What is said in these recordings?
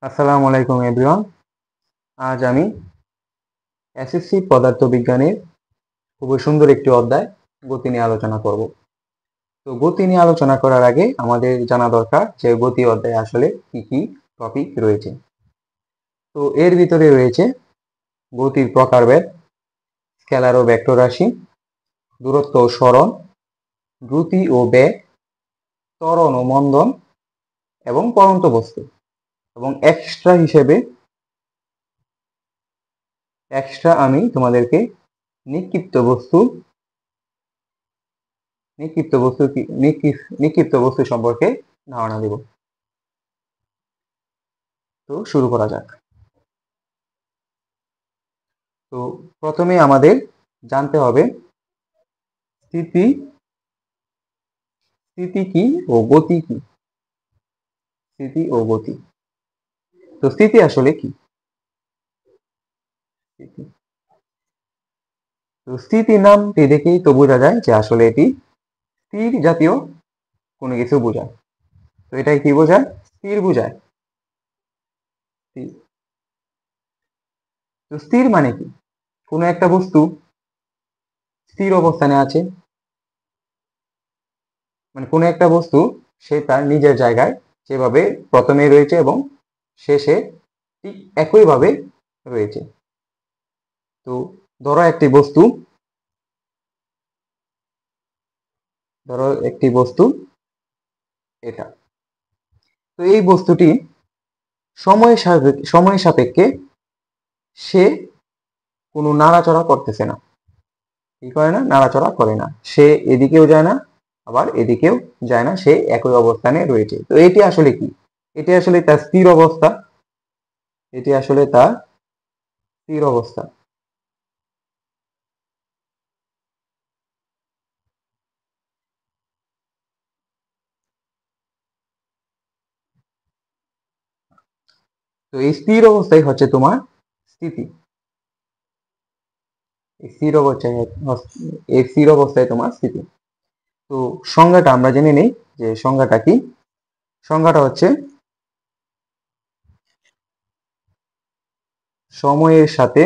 আসসালামু আলাইকুম এভরিওয়ান। আজ আমি এসএসসি পদার্থবিজ্ঞানের খুবই সুন্দর একটি অধ্যায় গতি নিয়ে আলোচনা করব। তো গতি নিয়ে আলোচনা করার আগে আমাদের জানা দরকার যে গতি অধ্যায়ে আসলে কি কি টপিক রয়েছে। তো এর ভিতরে রয়েছে গতির প্রকারভেদ, স্কেলার ও ভেক্টর রাশি, দূরত্ব ও সরণ, দ্রুতি ও বেগ, ত্বরণ ও মন্দন এবং পড়ন্ত বস্তু। এবং এক্সট্রা আমি তোমাদেরকে নিক্ষিপ্ত বস্তু নিক্ষিপ্ত বস্তু সম্পর্কে ধারণা দেব। তো শুরু করা যাক। তো প্রথমে আমাদের জানতে হবে স্থিতি স্থিতি কি ও গতি কি। স্থিতি ও গতি। তো স্থিতি আসলে কি? স্থিতি তো স্থিতির নামটি দেখেই তো বোঝা যায় যে আসলে এটি স্থির জাতীয় কোনো কিছু বোঝায়। তো এটাই কি বোঝায়? স্থির বোঝায়। স্থির। তো স্থির মানে কি? কোনো একটা বস্তু স্থির অবস্থানে আছে, মানে কোনো একটা বস্তু সে তার নিজের জায়গায় যেভাবে প্রথমে রয়েছে এবং শেষে ঠিক একইভাবে রয়েছে। তো ধরো একটি বস্তু এটা। তো এই বস্তুটি সময় সাপেক্ষে সে কোনো নাড়াচড়া করতেছে না। কি করে না? নাড়াচড়া করে না। সে এদিকেও যায় না, আবার এদিকেও যায় না, সে একই অবস্থানে রয়েছে। তো এটি আসলে কি? এটি আসলে তার স্থির অবস্থা। এটি আসলে তার স্থির অবস্থা। তো এই স্থির অবস্থায় হচ্ছে তোমার স্থিতি। এই স্থির অবস্থায় এই স্থির অবস্থায় তোমার স্থিতি। তো সংজ্ঞাটা আমরা জেনে নেই যে সংজ্ঞাটা কি। সংজ্ঞাটা হচ্ছে সময়ের সাথে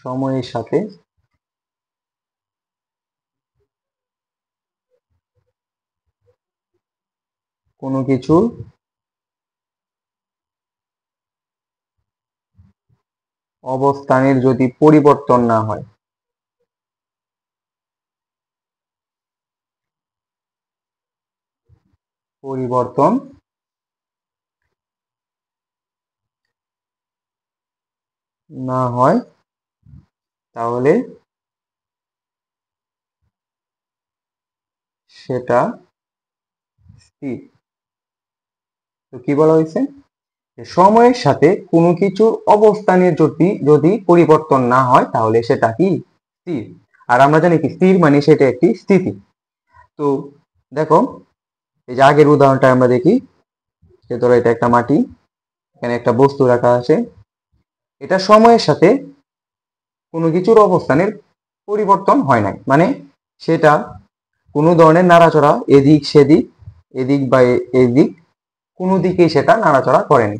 সময়ের সাথে কোনো কিছুর অবস্থানের যদি পরিবর্তন না হয়, পরিবর্তন না হয় তাহলে সেটা স্থির। তো কি বলা হয়েছে? যে সময়ের সাথে কোনো কিছুর অবস্থানের যদি পরিবর্তন না হয় তাহলে সেটা কি? স্থির। আর আমরা জানি কি স্থির মানে সেটা একটি স্থিতি। তো দেখো, এই যে আগের উদাহরণটা আমরা দেখি যে ধরো এটা একটা মাটি, এখানে একটা বস্তু রাখা আছে। এটা সময়ের সাথে কোনো কিছুর অবস্থানের পরিবর্তন হয় নাই, মানে সেটা কোনো ধরনের নাড়াচড়া এদিক সেদিক, এদিক বা এদিক, কোনো দিকেই সেটা নাড়াচড়া করেনি।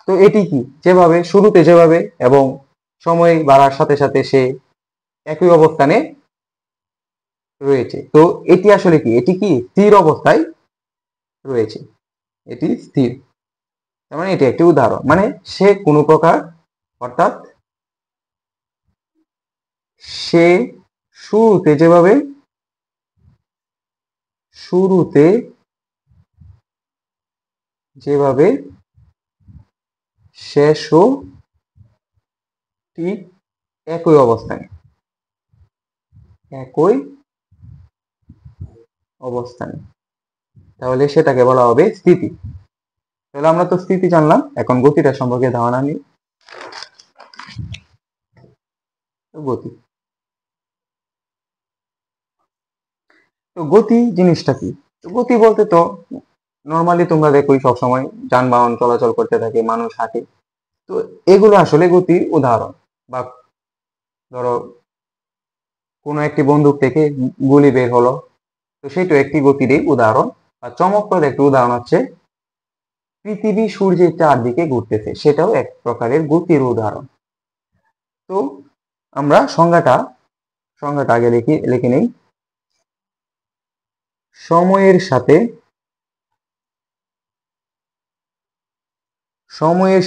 তো এটি কি? যেভাবে এবং সময় বাড়ার সাথে সাথে সে একই অবস্থানে রয়েছে। তো এটি আসলে কি? এটি কি স্থির অবস্থায় রয়েছে। এটি স্থির। তার মানে এটি একটি উদাহরণ, মানে সে কোনো প্রকার, অর্থাৎ সে শুরুতে যেভাবে শুরুতে যেভাবে শেষও ঠিক একই অবস্থানে, একই অবস্থানে, তাহলে সেটাকে বলা হবে স্থিতি। তাহলে আমরা তো স্থিতি জানলাম, এখন গতিটা সম্পর্কে ধারণা নিই। গতি। তো গতি জিনিসটা কি? তো গতি বলতে তো নর্মালি তোমরা দেখোই সবসময় যানবাহন চলাচল করতে থাকে, মানুষ হাঁটে। তো এগুলো আসলে গতির উদাহরণ। বা ধরো কোনো একটি বন্দুক থেকে গুলি বের হলো, তো তো সেটা একটি গতিরই উদাহরণ। আর চমকপ্রদ একটি উদাহরণ হচ্ছে পৃথিবী সূর্যের চারদিকে ঘুরতেছে, সেটাও এক প্রকারের গতির উদাহরণ। তো আমরা সংজ্ঞাটা আগে লিখে নেই। সময়ের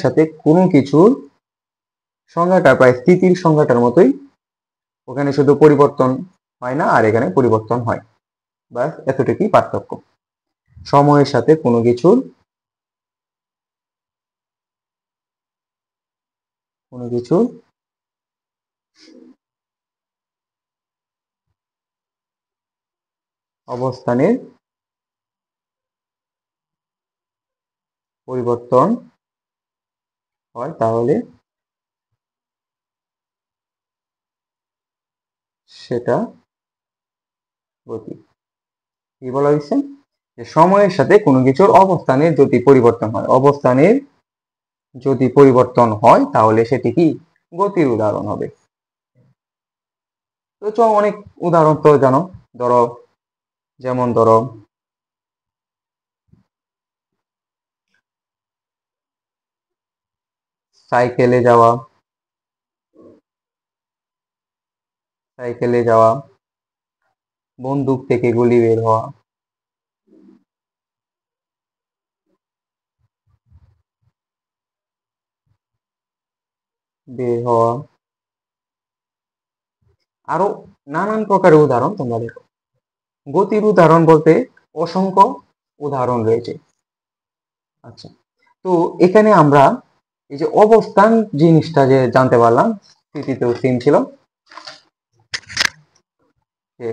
সাথে কোনো কিছুর সংজ্ঞাটা প্রায় স্থিতির সংজ্ঞাটার মতোই, ওখানে শুধু পরিবর্তন হয় না আর এখানে পরিবর্তন হয়, বাস এতটুকুই পার্থক্য। সময়ের সাথে কোনো কিছুর অবস্থানের পরিবর্তন হয় তাহলে সেটা গতি। কি বলা হয়েছে? যে সময়ের সাথে কোনো কিছুর অবস্থানের যদি পরিবর্তন হয় তাহলে সেটি কি গতির উদাহরণ হবে। তো অনেক উদাহরণ তো জানো, ধরো সাইকেলে যাওয়া, বন্দুক থেকে গুলি বের হওয়া, আরো নানান প্রকারের উদাহরণ তোমরা দেখো। গতির উদাহরণ বলতে অসংখ্য উদাহরণ রয়েছে। আচ্ছা, তো এখানে আমরা এই যে অবস্থান জিনিসটা যে জানতে পারলাম, স্থিতিতেও সেম ছিল যে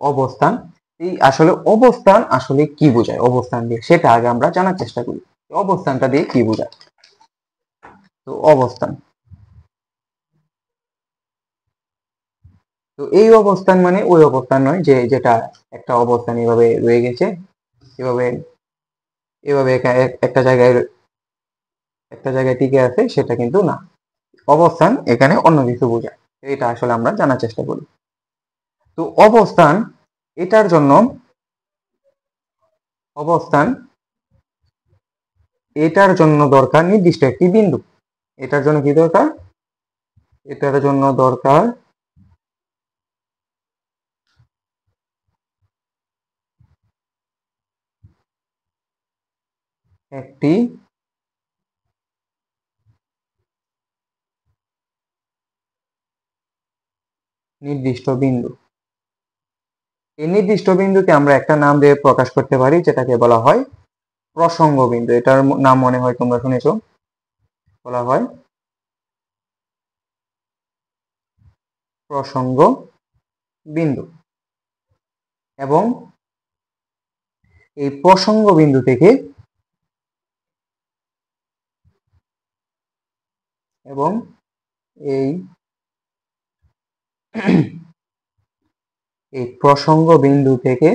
অবস্থান। এই অবস্থান আসলে কি বোঝায়, অবস্থান দিয়ে সেটা আগে আমরা জানার চেষ্টা করি। অবস্থানটা দিয়ে কি বোঝায়? তো এই অবস্থান মানে ওই অবস্থান নয় যে যেটা একটা অবস্থান এভাবে রয়ে গেছে, এভাবে এভাবে একটা জায়গায় টিকে আছে, সেটা কিন্তু না। অবস্থান এখানে অন্য কিছু বোঝায়, এটা আসলে আমরা জানার চেষ্টা করি। তো অবস্থান এটার জন্য দরকার নির্দিষ্ট একটি বিন্দু। এটার জন্য কি দরকার? এটার জন্য দরকার একটি নির্দিষ্ট বিন্দু। এই নির্দিষ্ট বিন্দুকে আমরা একটা নাম দিয়ে প্রকাশ করতে পারি, যেটাকে বলা হয় প্রসঙ্গ বিন্দু। এটার নাম মনে হয় তোমরা শুনেছো, বলা হয় প্রসঙ্গ বিন্দু। এবং এই প্রসঙ্গ বিন্দু থেকে এবং এই এই প্রসঙ্গ বিন্দু থেকে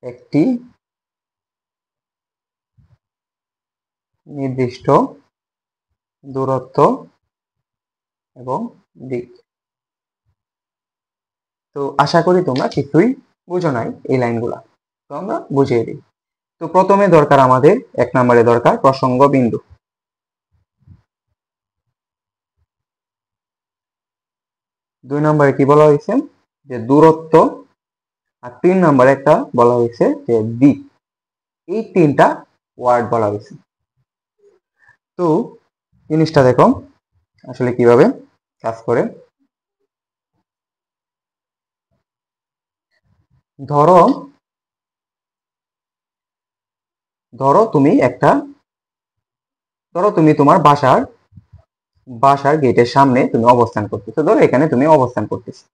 একটি নির্দিষ্ট দূরত্ব এবং দিক। তো আশা করি তোমরা কিছুই বুঝো নাই এই লাইনগুলা, তো আমরা বুঝিয়ে দিই। তো প্রথমে দরকার আমাদের 1 নম্বরে দরকার প্রসঙ্গ বিন্দু। 2 নম্বরে কি বলা হয়েছে? যে দূরত্ব। আর 3 নম্বরে একটা বলা হয়েছে যে দিক। এই 3টা ওয়ার্ড বলা হয়েছে। তো জিনিসটা দেখো আসলে কিভাবে কাজ করে। ধরো তুমি তোমার বাসার গেটের সামনে তুমি অবস্থান করতেছো। ধরো এখানে তুমি অবস্থান করতেছো,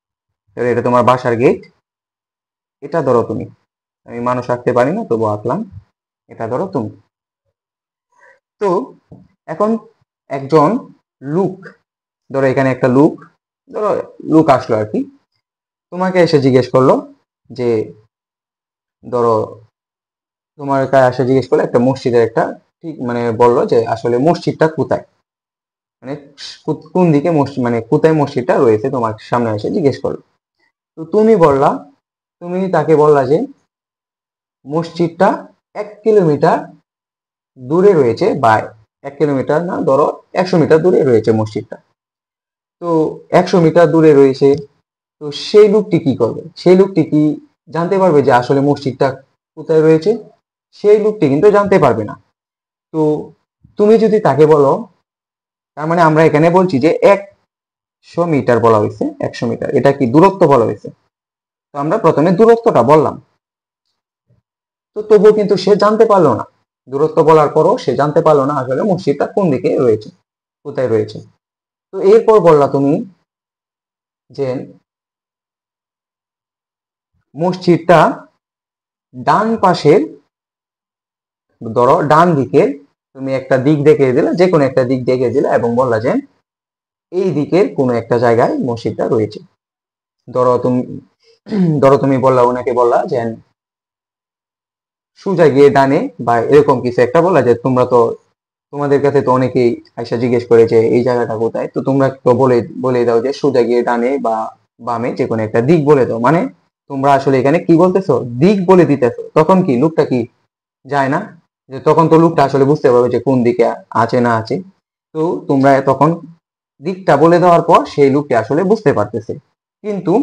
এটা তোমার বাসার গেট। এটা ধরো তুমি, আমি মানুষ আঁকতে পারি না তবু আঁকলাম, এটা ধরো তুমি। তো এখন একজন লুক, ধরো এখানে একটা লুক আসলো আর কি, তোমাকে এসে জিজ্ঞেস করলো যে, ধরো তোমার কাছে এসে জিজ্ঞেস করলো একটা মসজিদের একটা, ঠিক মানে বললো যে আসলে মসজিদটা কোথায়। মানে কোন দিকে মসজিদ, মানে কোথায় মসজিদটা রয়েছে তোমার সামনে এসে জিজ্ঞেস করলো। তো তুমি তাকে বললা যে মসজিদটা 1 কিলোমিটার দূরে রয়েছে, বা 1 কিলোমিটার না, ধরো 100 মিটার দূরে রয়েছে মসজিদটা। তো 100 মিটার দূরে রয়েছে, তো সেই লোকটি কি করবে? সেই লোকটি কি জানতে পারবে যে আসলে মসজিদটা কোথায় রয়েছে? সেই লোকটি কিন্তু জানতে পারবে না। তো তুমি যদি তাকে বলো, তার মানে আমরা এখানে বলছি যে 100 মিটার বলা হয়েছে, 100 মিটার এটা কি দূরত্ব বলা হয়েছে। তো আমরা প্রথমে দূরত্বটা বললাম, তো তবুও কিন্তু সে জানতে পারলো না। দূরত্ব বলার পরও সে জানতে পারলো না আসলে মসজিদটা কোন দিকে রয়েছে, কোথায় রয়েছে। তো এরপর বললা তুমি যে মসজিদটা ডান পাশের, ধরো ডান দিকের, তুমি একটা দিক দেখিয়ে দিলে, যে কোনো একটা দিক দেখিয়ে দিলে এবং বললা যে এই দিকের কোনো একটা জায়গায় মসজিদটা রয়েছে। ধরো তুমি ধরো তুমি বললা, ওনাকে বললা যে সোজা গিয়ে ডানে, বা এরকম কিছু একটা বললা যে তোমাদের কাছে তো অনেকেই আইসা জিজ্ঞেস করে যে এই জায়গাটা কোথায়, তো তোমরা তো বলে বলে দাও যে সোজা গিয়ে ডানে বা বামে, যে কোনো একটা দিক বলে দাও। মানে তোমরা আসলে এখানে কি বলতেছো, দিক বলে দিতেছো। তখন কি লোকটা কি যায় না, যে তখন তো লোকটা আসলে বুঝতে পারবে যে কোন দিকে আছে না আছে। তো তোমরা তখন দিকটা বলে দেওয়ার পর সেই লোকটি আসলে বুঝতে পারতেছে। কিন্তু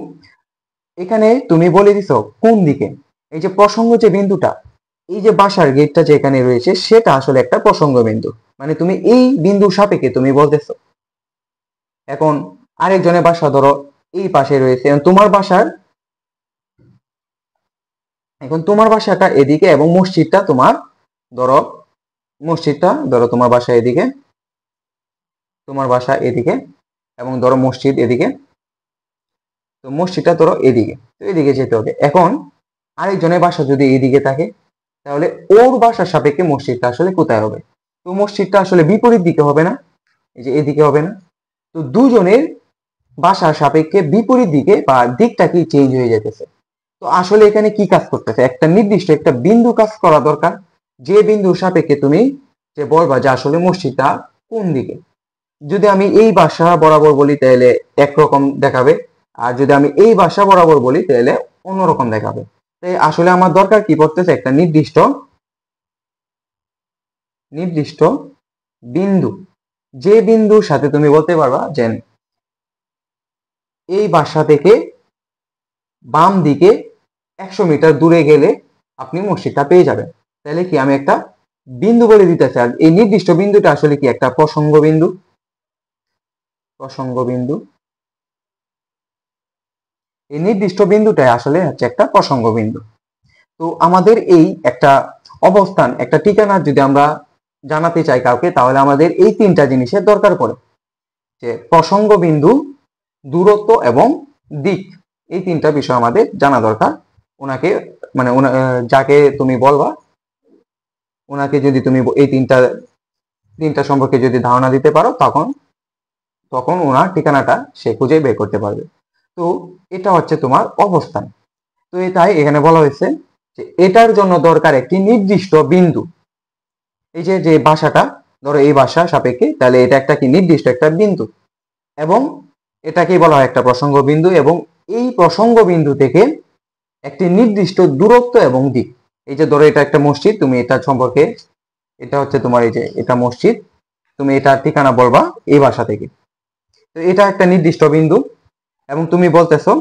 এখানে তুমি বলে দিছো কোন দিকে, এই যে প্রসঙ্গ যে বিন্দুটা, এই যে বাসার গেটটা যে এখানে রয়েছে, সেটা আসলে একটা প্রসঙ্গ বিন্দু। মানে তুমি এই বিন্দু সাপেক্ষে তুমি বলতেছো। এখন আরেকজনের বাসা ধরো এই পাশে রয়েছে, এখন তোমার বাসাটা এদিকে এবং মসজিদটা তোমার, ধরো তোমার বাসা এদিকে, তোমার বাসা এদিকে, এবং ধরো মসজিদ এদিকে। তো মসজিদটা ধরো এদিকে, তো এদিকে যেতে হবে। এখন আরেকজনের বাসা যদি এদিকে থাকে, তাহলে ওর বাসার সাপেক্ষে মসজিদটা আসলে কোথায় হবে? তো মসজিদটা আসলে বিপরীত দিকে হবে না, এই যে এদিকে হবে না। তো দুজনের বাসার সাপেক্ষে বিপরীত দিকে বা দিকটা কি চেঞ্জ হয়ে যেতেছে। তো আসলে এখানে কি কাজ করতেছে, একটা নির্দিষ্ট একটা বিন্দু কাজ করা দরকার, যে বিন্দুর সাপেক্ষে তুমি যে বলবা যে আসলে মসজিদটা কোন দিকে। যদি আমি এই বাসা বরাবর বলি তাহলে একরকম দেখাবে, আর যদি আমি এই বাসা বরাবর বলি তাহলে অন্যরকম দেখাবে। তাই আসলে আমার দরকার কি পড়তেছে, একটা নির্দিষ্ট নির্দিষ্ট বিন্দু, যে বিন্দুর সাথে তুমি বলতে পারবা যে এই বাসা থেকে বাম দিকে 100 মিটার দূরে গেলে আপনি মসজিদটা পেয়ে যাবেন। তাহলে কি আমি একটা বিন্দু বলে দিতে চাই, এই নির্দিষ্ট বিন্দুটা আসলে কি একটা প্রসঙ্গ বিন্দু। প্রসঙ্গ বিন্দু, এই নির্দিষ্ট বিন্দুটাই আসলে হচ্ছে একটা প্রসঙ্গ বিন্দু। তো আমাদের এই একটা অবস্থান, একটা ঠিকানা যদি আমরা জানাতে চাই কাউকে, তাহলে আমাদের এই তিনটা জিনিসের দরকার পড়ে, যে প্রসঙ্গ বিন্দু, দূরত্ব এবং দিক। এই তিনটা বিষয় আমাদের জানা দরকার। ওনাকে মানে যাকে তুমি বলবা, ওনাকে যদি তুমি এই তিনটা তিনটা সম্পর্কে যদি ধারণা দিতে পারো, তখন তখন ওনার ঠিকানাটা সে খুঁজে বের করতে পারবে। তো এটা হচ্ছে তোমার অবস্থান। তো তাই এখানে বলা হয়েছে যে এটার জন্য দরকার একটি নির্দিষ্ট বিন্দু। এই যে যে ভাষাটা, ধরো এই ভাষা সাপেক্ষে, তাহলে এটা একটা কি নির্দিষ্ট একটা বিন্দু, এবং এটাকেই বলা হয় একটা প্রসঙ্গ বিন্দু। এবং এই প্রসঙ্গ বিন্দু থেকে একটি নির্দিষ্ট দূরত্ব এবং দিক। এই যে ধরো এটা একটা মসজিদ, তুমি এটা সম্পর্কে, এটা হচ্ছে তোমার এই যে এটা মসজিদ, তুমি এটার ঠিকানা বলবা এই ভাষা থেকে। তো এটা একটা নির্দিষ্ট বিন্দু, এবং তুমি বলতেছো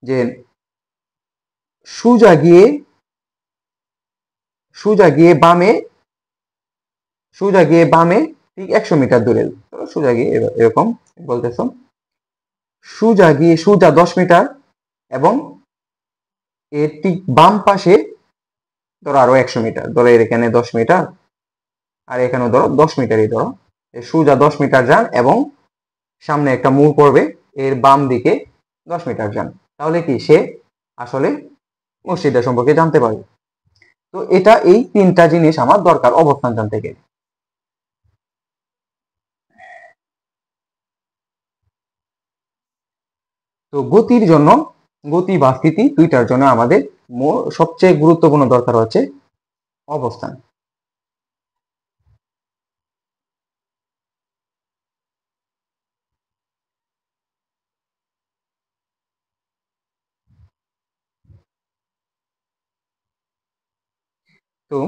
যে সোজা গিয়ে সোজা গিয়ে বামে সোজা গিয়ে বামে ঠিক 100 মিটার দূরে, সোজা গিয়ে এরকম বলতেছো, সোজা 10 মিটার, এবং এর ঠিক বাম পাশে ধরো আরো 100 মিটার, ধরো এর এখানে 10 মিটার, আর এখানে ধরো 10 মিটারই ধরো, সোজা 10 মিটার যান এবং সামনে একটা মোড় পড়বে, এর বাম দিকে 10 মিটার যান। তাহলে কি সে আসলে মসজিদটা সম্পর্কে জানতে পারবে। তো এটা এই তিনটা জিনিস আমার দরকার অবস্থান জানতে গেলে। তো গতি বা স্থিতি দুইটার জন্য আমাদের সবচেয়ে গুরুত্বপূর্ণ দরকার হচ্ছে অবস্থান। তো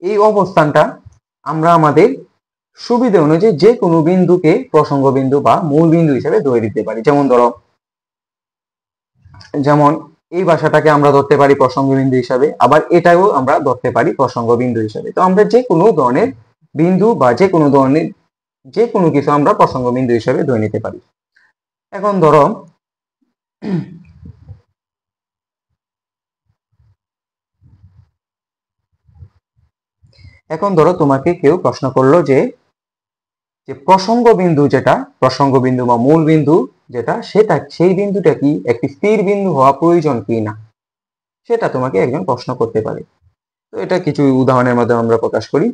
এই অবস্থানটা আমরা আমাদের সুবিধা অনুযায়ী যে কোনো বিন্দুকে প্রসঙ্গ বিন্দু বা মূল বিন্দু হিসেবে ধরে দিতে পারি। যেমন এই ভাষাটাকে আমরা ধরতে পারি প্রসঙ্গ বিন্দু হিসাবে, আবার এটাও আমরা ধরতে পারি প্রসঙ্গ বিন্দু হিসাবে। তো আমরা যে কোনো ধরনের বিন্দু বা যে কোনো কিছু আমরা প্রসঙ্গ বিন্দু হিসাবে ধরে নিতে পারি। এখন ধরো তোমাকে কেউ প্রশ্ন করলো যে প্রসঙ্গ বিন্দু বা মূল বিন্দু সেই বিন্দুটা কি একটি স্থির বিন্দু হওয়া প্রয়োজন কি না, সেটা তোমাকে একজন প্রশ্ন করতে পারে। তো এটা কিছু উদাহরণের মাধ্যমে আমরা প্রকাশ করি।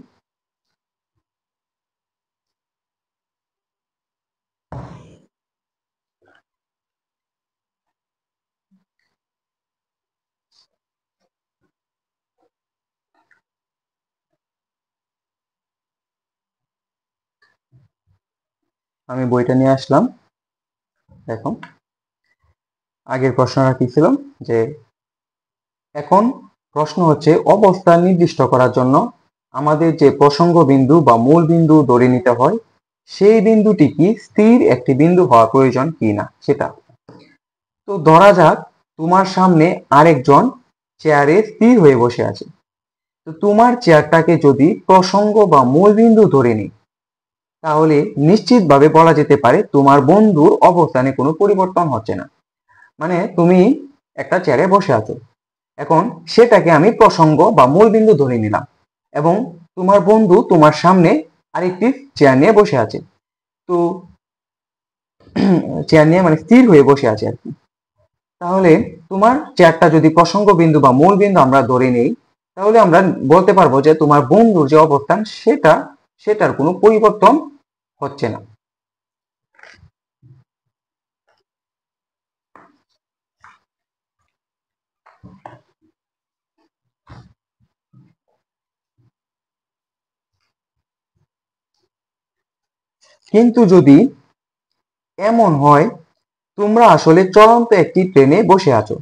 আমি বইটা নিয়ে আসলাম। দেখো আগের প্রশ্নটা কি ছিল, যে এখন প্রশ্ন হচ্ছে অবস্থান নির্দিষ্ট করার জন্য আমাদের যে প্রসঙ্গ বিন্দু বা মূল বিন্দু ধরে নিতে হয়, সেই বিন্দুটি কি স্থির একটি বিন্দু হওয়া প্রয়োজন কি না সেটা। তো ধরা যাক তোমার সামনে আরেকজন চেয়ারে স্থির হয়ে বসে আছে। তো তোমার চেয়ারটাকে যদি প্রসঙ্গ বা মূল বিন্দু ধরে নিই, তাহলে নিশ্চিতভাবে বলা যেতে পারে তোমার বন্ধুর অবস্থানে কোনো পরিবর্তন হচ্ছে না। মানে তুমি একটা চেয়ারে বসে আছো, এখন সেটাকে আমি প্রসঙ্গ বা মূল বিন্দু ধরে নিলাম, এবং তোমার বন্ধু তোমার সামনে আরেকটি চেয়ার নিয়ে বসে আছে। তো চেয়ার নিয়ে মানে স্থির হয়ে বসে আছে আর কি। তাহলে তোমার চেয়ারটা যদি প্রসঙ্গ বিন্দু বা মূল বিন্দু আমরা ধরে নেই, তাহলে আমরা বলতে পারবো যে তোমার বন্ধুর যে অবস্থান সেটার কোনো পরিবর্তন হচ্ছে না। কিন্তু যদি এমন হয় তোমরা আসলে চলন্ত একটি ট্রেনে বসে আছো,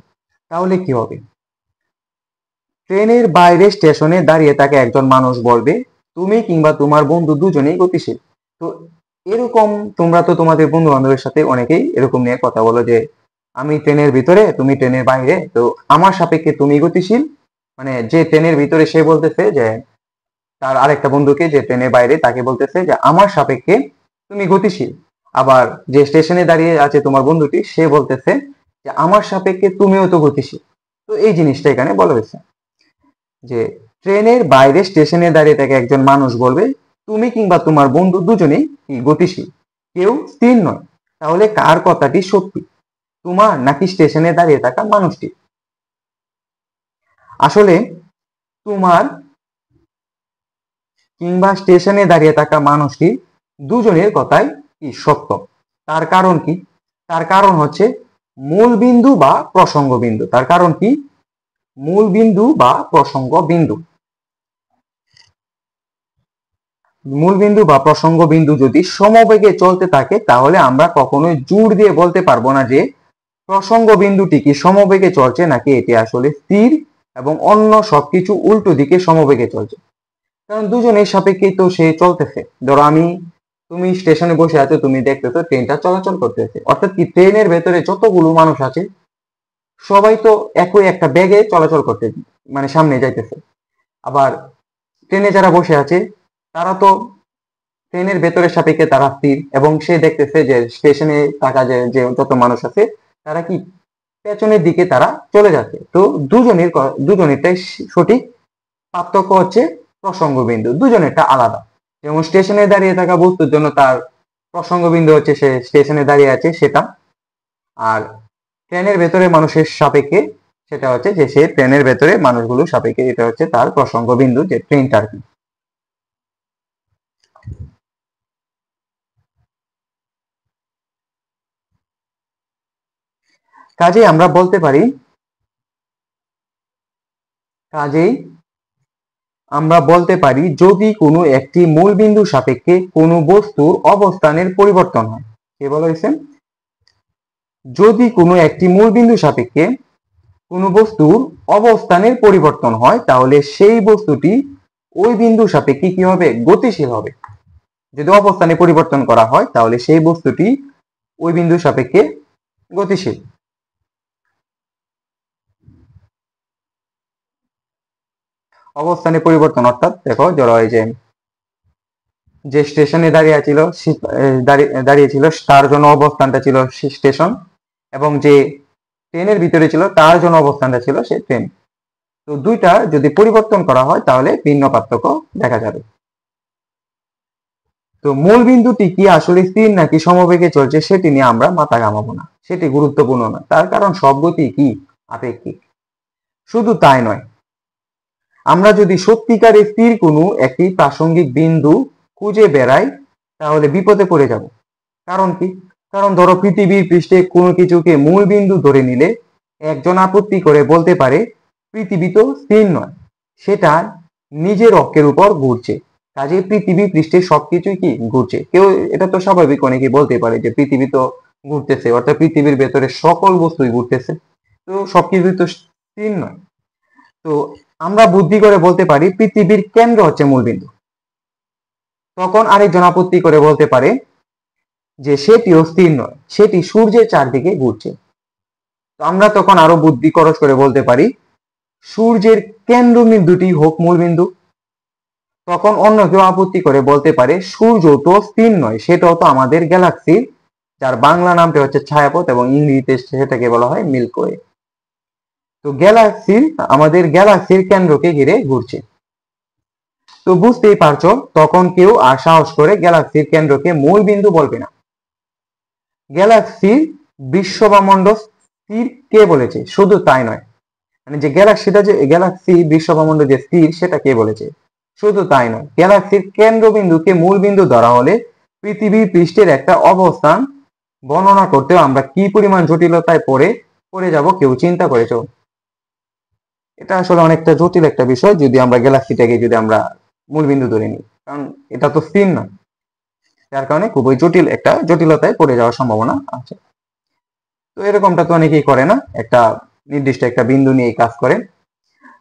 তাহলে কি হবে? ট্রেনের বাইরে স্টেশনে দাঁড়িয়ে থাকা একজন মানুষ বলবে তুমি কিংবা তোমার বন্ধু দুজনেই গতিশীল। তো এরকম তোমরা তো তোমাদের বন্ধু বান্ধবের সাথে অনেকেই এরকম নিয়ে কথা বলো যে আমি ট্রেনের ভিতরে তুমি ট্রেনের বাইরে, তো আমার সাপেক্ষে তুমি গতিশীল। মানে যে ট্রেনের ভিতরে সে বলতেছে যে তার আরেকটা বন্ধুকে যে ট্রেনের বাইরে তাকে বলতেছে যে আমার সাপেক্ষে তুমি গতিশীল। আবার যে স্টেশনে দাঁড়িয়ে আছে তোমার বন্ধুটি সে বলতেছে যে আমার সাপেক্ষে তুমিও তো গতিশীল। তো এই জিনিসটা এখানে বলা হয়েছে যে ট্রেনের বাইরে স্টেশনে দাঁড়িয়ে থেকে একজন মানুষ বলবে তুমি কিংবা তোমার বন্ধু দুজনেই গতিশীল, কেউ স্থির নয়। তাহলে কার কথাটি সত্যি, তোমার নাকি স্টেশনে দাঁড়িয়ে থাকা মানুষটি? আসলে তোমার কিংবা স্টেশনে দাঁড়িয়ে থাকা মানুষটি দুজনের কথাই কি সত্য। তার কারণ কি? তার কারণ হচ্ছে মূল বিন্দু বা প্রসঙ্গ বিন্দু। তার কারণ কি? মূল বিন্দু বা প্রসঙ্গ বিন্দু। মূল বিন্দু বা প্রসঙ্গ বিন্দু যদি সমবেগে চলতে থাকে, তাহলে আমরা কখনোই জোর দিয়ে বলতে পারবো না যে প্রসঙ্গ বিন্দুটি কি সমবেগে চলছে নাকি এটি আসলে স্থির এবং অন্য সবকিছু উল্টো দিকে সমবেগে চলছে। কারণ দুজনের সাপেক্ষেই তো সে চলতেছে। ধরো তুমি স্টেশনে বসে আছো, তুমি দেখতেছো ট্রেনটা চলাচল করতেছে, অর্থাৎ কি ট্রেনের ভেতরে যতগুলো মানুষ আছে সবাই তো একই একটা বেগে চলাচল করতে মানে সামনে যাইতেছে। আবার ট্রেনে যারা বসে আছে তারা তো ট্রেনের ভেতরের সাপেক্ষে তারা স্থির, এবং সে দেখতেছে যে স্টেশনে থাকা যে যে যত মানুষ আছে তারা কি পেছনের দিকে তারা চলে যাচ্ছে। তো দুজনেরটাই সঠিক। পার্থক্য হচ্ছে প্রসঙ্গ বিন্দু, দুজনেরটা আলাদা। যেমন স্টেশনে দাঁড়িয়ে থাকা বস্তুর জন্য তার প্রসঙ্গ বিন্দু হচ্ছে সে স্টেশনে দাঁড়িয়ে আছে সেটা, আর ট্রেনের ভেতরে মানুষের সাপেক্ষে সেটা হচ্ছে যে সে ট্রেনের ভেতরে মানুষগুলোর সাপেক্ষে এটা হচ্ছে তার প্রসঙ্গ বিন্দু, যে ট্রেনটা আর কি। কাজেই আমরা বলতে পারি কাজেই আমরা বলতে পারি যদি কোনো একটি মূল বিন্দু সাপেক্ষে কোনো বস্তুর অবস্থানের পরিবর্তন হয়, কে বলা হয়েছে? যদি কোনো একটি মূল বিন্দু সাপেক্ষে কোনো বস্তুর অবস্থানের পরিবর্তন হয় তাহলে সেই বস্তুটি ওই বিন্দু সাপেক্ষে কি হবে? গতিশীল হবে। যদি অবস্থানে পরিবর্তন করা হয় তাহলে সেই বস্তুটি ওই বিন্দু সাপেক্ষে গতিশীল। অবস্থানে পরিবর্তন অর্থাৎ দেখো ধরো এই যে স্টেশনে দাঁড়িয়েছিল তার জন্য অবস্থানটা ছিল স্টেশন, এবং যে ট্রেনের ভিতরে ছিল তার জন্য অবস্থানটা ছিল সে ট্রেন। তো দুইটা যদি পরিবর্তন করা হয় তাহলে ভিন্ন পার্থক্য দেখা যাবে। তো মূল বিন্দুটি কি আসলে স্থির নাকি সমবেগে চলছে সেটি নিয়ে আমরা মাথা ঘামাবো না, সেটি গুরুত্বপূর্ণ না, তার কারণ সব গতি কি আপেক্ষিক। শুধু তাই নয়, আমরা যদি সত্যিকারে স্থির কোনো একটি প্রাসঙ্গিক বিন্দু খুঁজে বেড়াই তাহলে বিপদে পড়ে যাব। কারণ কি? কারণ ধরো পৃথিবীর পৃষ্ঠে কোনো কিছুকে মূল বিন্দু ধরে নিলে একজন আপত্তি করে বলতে পারে পৃথিবী তো স্থির নয়, সেটা নিজের অক্ষের উপর ঘুরছে। কাজে পৃথিবী পৃষ্ঠে সবকিছুই কি ঘুরছে। কেউ এটা তো স্বাভাবিক, অনেকে বলতে পারে যে পৃথিবী তো ঘুরতেছে, অর্থাৎ পৃথিবীর ভেতরে সকল বস্তুই ঘুরতেছে, তো সবকিছুই তো স্থির নয়। তো আমরা বুদ্ধি করে বলতে পারি পৃথিবীর কেন্দ্র হচ্ছে মূলবিন্দু। তখন আরেকজন আপত্তি করে বলতে পারে যে সেটিও স্থির নয়, সেটি সূর্যের চারদিকে ঘুরছে। তো আমরা তখন আরো বুদ্ধি খরচ করে বলতে পারি সূর্যের কেন্দ্রবিন্দুটি হোক মূলবিন্দু। তখন অন্য কেউ আপত্তি করে বলতে পারে সূর্য তো স্থির নয়, সেটাও তো আমাদের গ্যালাক্সির, যার বাংলা নামটা হচ্ছে ছায়াপথ এবং ইংরেজিতে সেটাকে বলা হয় মিল্কি ওয়ে। তো আমাদের গ্যালাক্সির কেন্দ্রকে ঘিরে ঘুরছে। তো বুঝতেই পারছো তখন কেউ আর সাহস করে গ্যালাক্সির কেন্দ্রকে মূল বিন্দু বলবে না। গ্যালাক্সির বিশ্বব্রহ্মাণ্ড স্থির কে বলেছে? শুধু তাই নয়, মানে যে গ্যালাক্সি বিশ্বব্রহ্মাণ্ড যে স্থির সেটা কে বলেছে? শুধু তাই নয়, গ্যালাক্সির কেন্দ্রবিন্দুকে মূল বিন্দু ধরা হলে পৃথিবীর পৃষ্ঠের একটা অবস্থান বর্ণনা করতেও আমরা কি পরিমাণ জটিলতায় পড়ে যাব কেউ চিন্তা করেছো? এটা আসলে অনেকটা জটিল একটা বিষয় যদি আমরা গ্যালাক্সিটাকে যদি আমরা মূলবিন্দু ধরে নিই, কারণ এটা তো স্থির না, যার কারণে খুবই জটিলতায় পড়ে যাওয়ার সম্ভাবনা আছে। তো এরকমটা তো অনেকেই করে না, একটা নির্দিষ্ট একটা বিন্দু নিয়ে কাজ করে।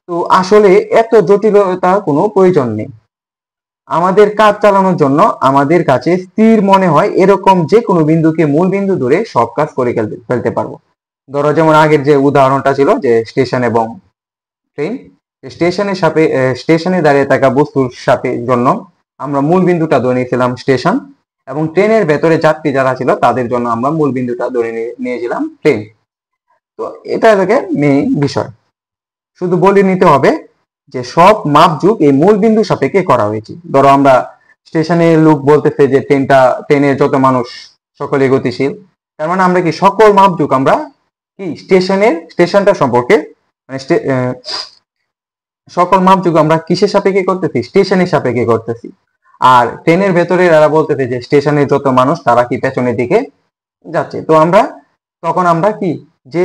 তো আসলে এত জটিলতার কোনো প্রয়োজন নেই। আমাদের কাজ চালানোর জন্য আমাদের কাছে স্থির মনে হয় এরকম যে কোনো বিন্দুকে মূল বিন্দু ধরে সব কাজ করে ফেলতে পারবো। ধরো যেমন আগের যে উদাহরণটা ছিল যে স্টেশন এবং ট্রেন, স্টেশনে দাঁড়িয়ে থাকা বস্তুর সাথে জন্য আমরা মূল বিন্দুটা ধরে নিয়েছিলাম স্টেশন, এবং ট্রেনের ভেতরে যাত্রী যারা ছিল তাদের জন্য আমরা মূল বিন্দুটা ধরে নিয়েছিলাম ট্রেন। তো এটা থেকে মেইন বিষয়। শুধু বলে নিতে হবে যে সব মাপঝোঁক এই মূল বিন্দু সাপেক্ষে করা হয়েছে। ধরো আমরা স্টেশনে লোক বলতেছে যে ট্রেনের যত মানুষ সকলে গতিশীল, তার মানে আমরা কি সকল মাপঝোঁক আমরা কি স্টেশনটা সম্পর্কে মানে সকল মাপঝোঁক আমরা কিসের সাপেক্ষে করতেছি? স্টেশনের সাপেক্ষে করতেছি। আর ট্রেনের ভেতরে এরা বলতেছে যে স্টেশনের যত মানুষ তারা কি পেছনের দিকে যাচ্ছে। তো তখন আমরা কি যে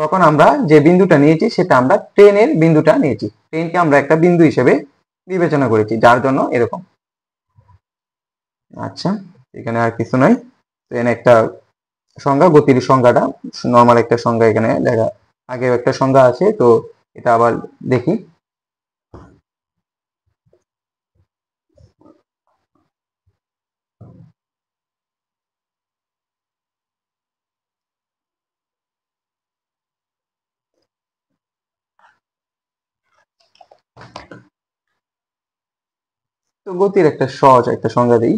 তখন আমরা যে বিন্দুটা নিয়েছি সেটা আমরা ট্রেনের বিন্দুটা নিয়েছি, ট্রেনকে আমরা একটা বিন্দু হিসেবে বিবেচনা করেছি, যার জন্য এরকম। আচ্ছা, এখানে আর কিছু নাই। ট্রেন একটা সংজ্ঞা, গতির সংজ্ঞাটা নর্মাল একটা সংজ্ঞা এখানে লেখা, আগেও একটা সংজ্ঞা আছে, তো এটা আবার দেখি। তো গতির একটা সহজ একটা সংজ্ঞা দিই,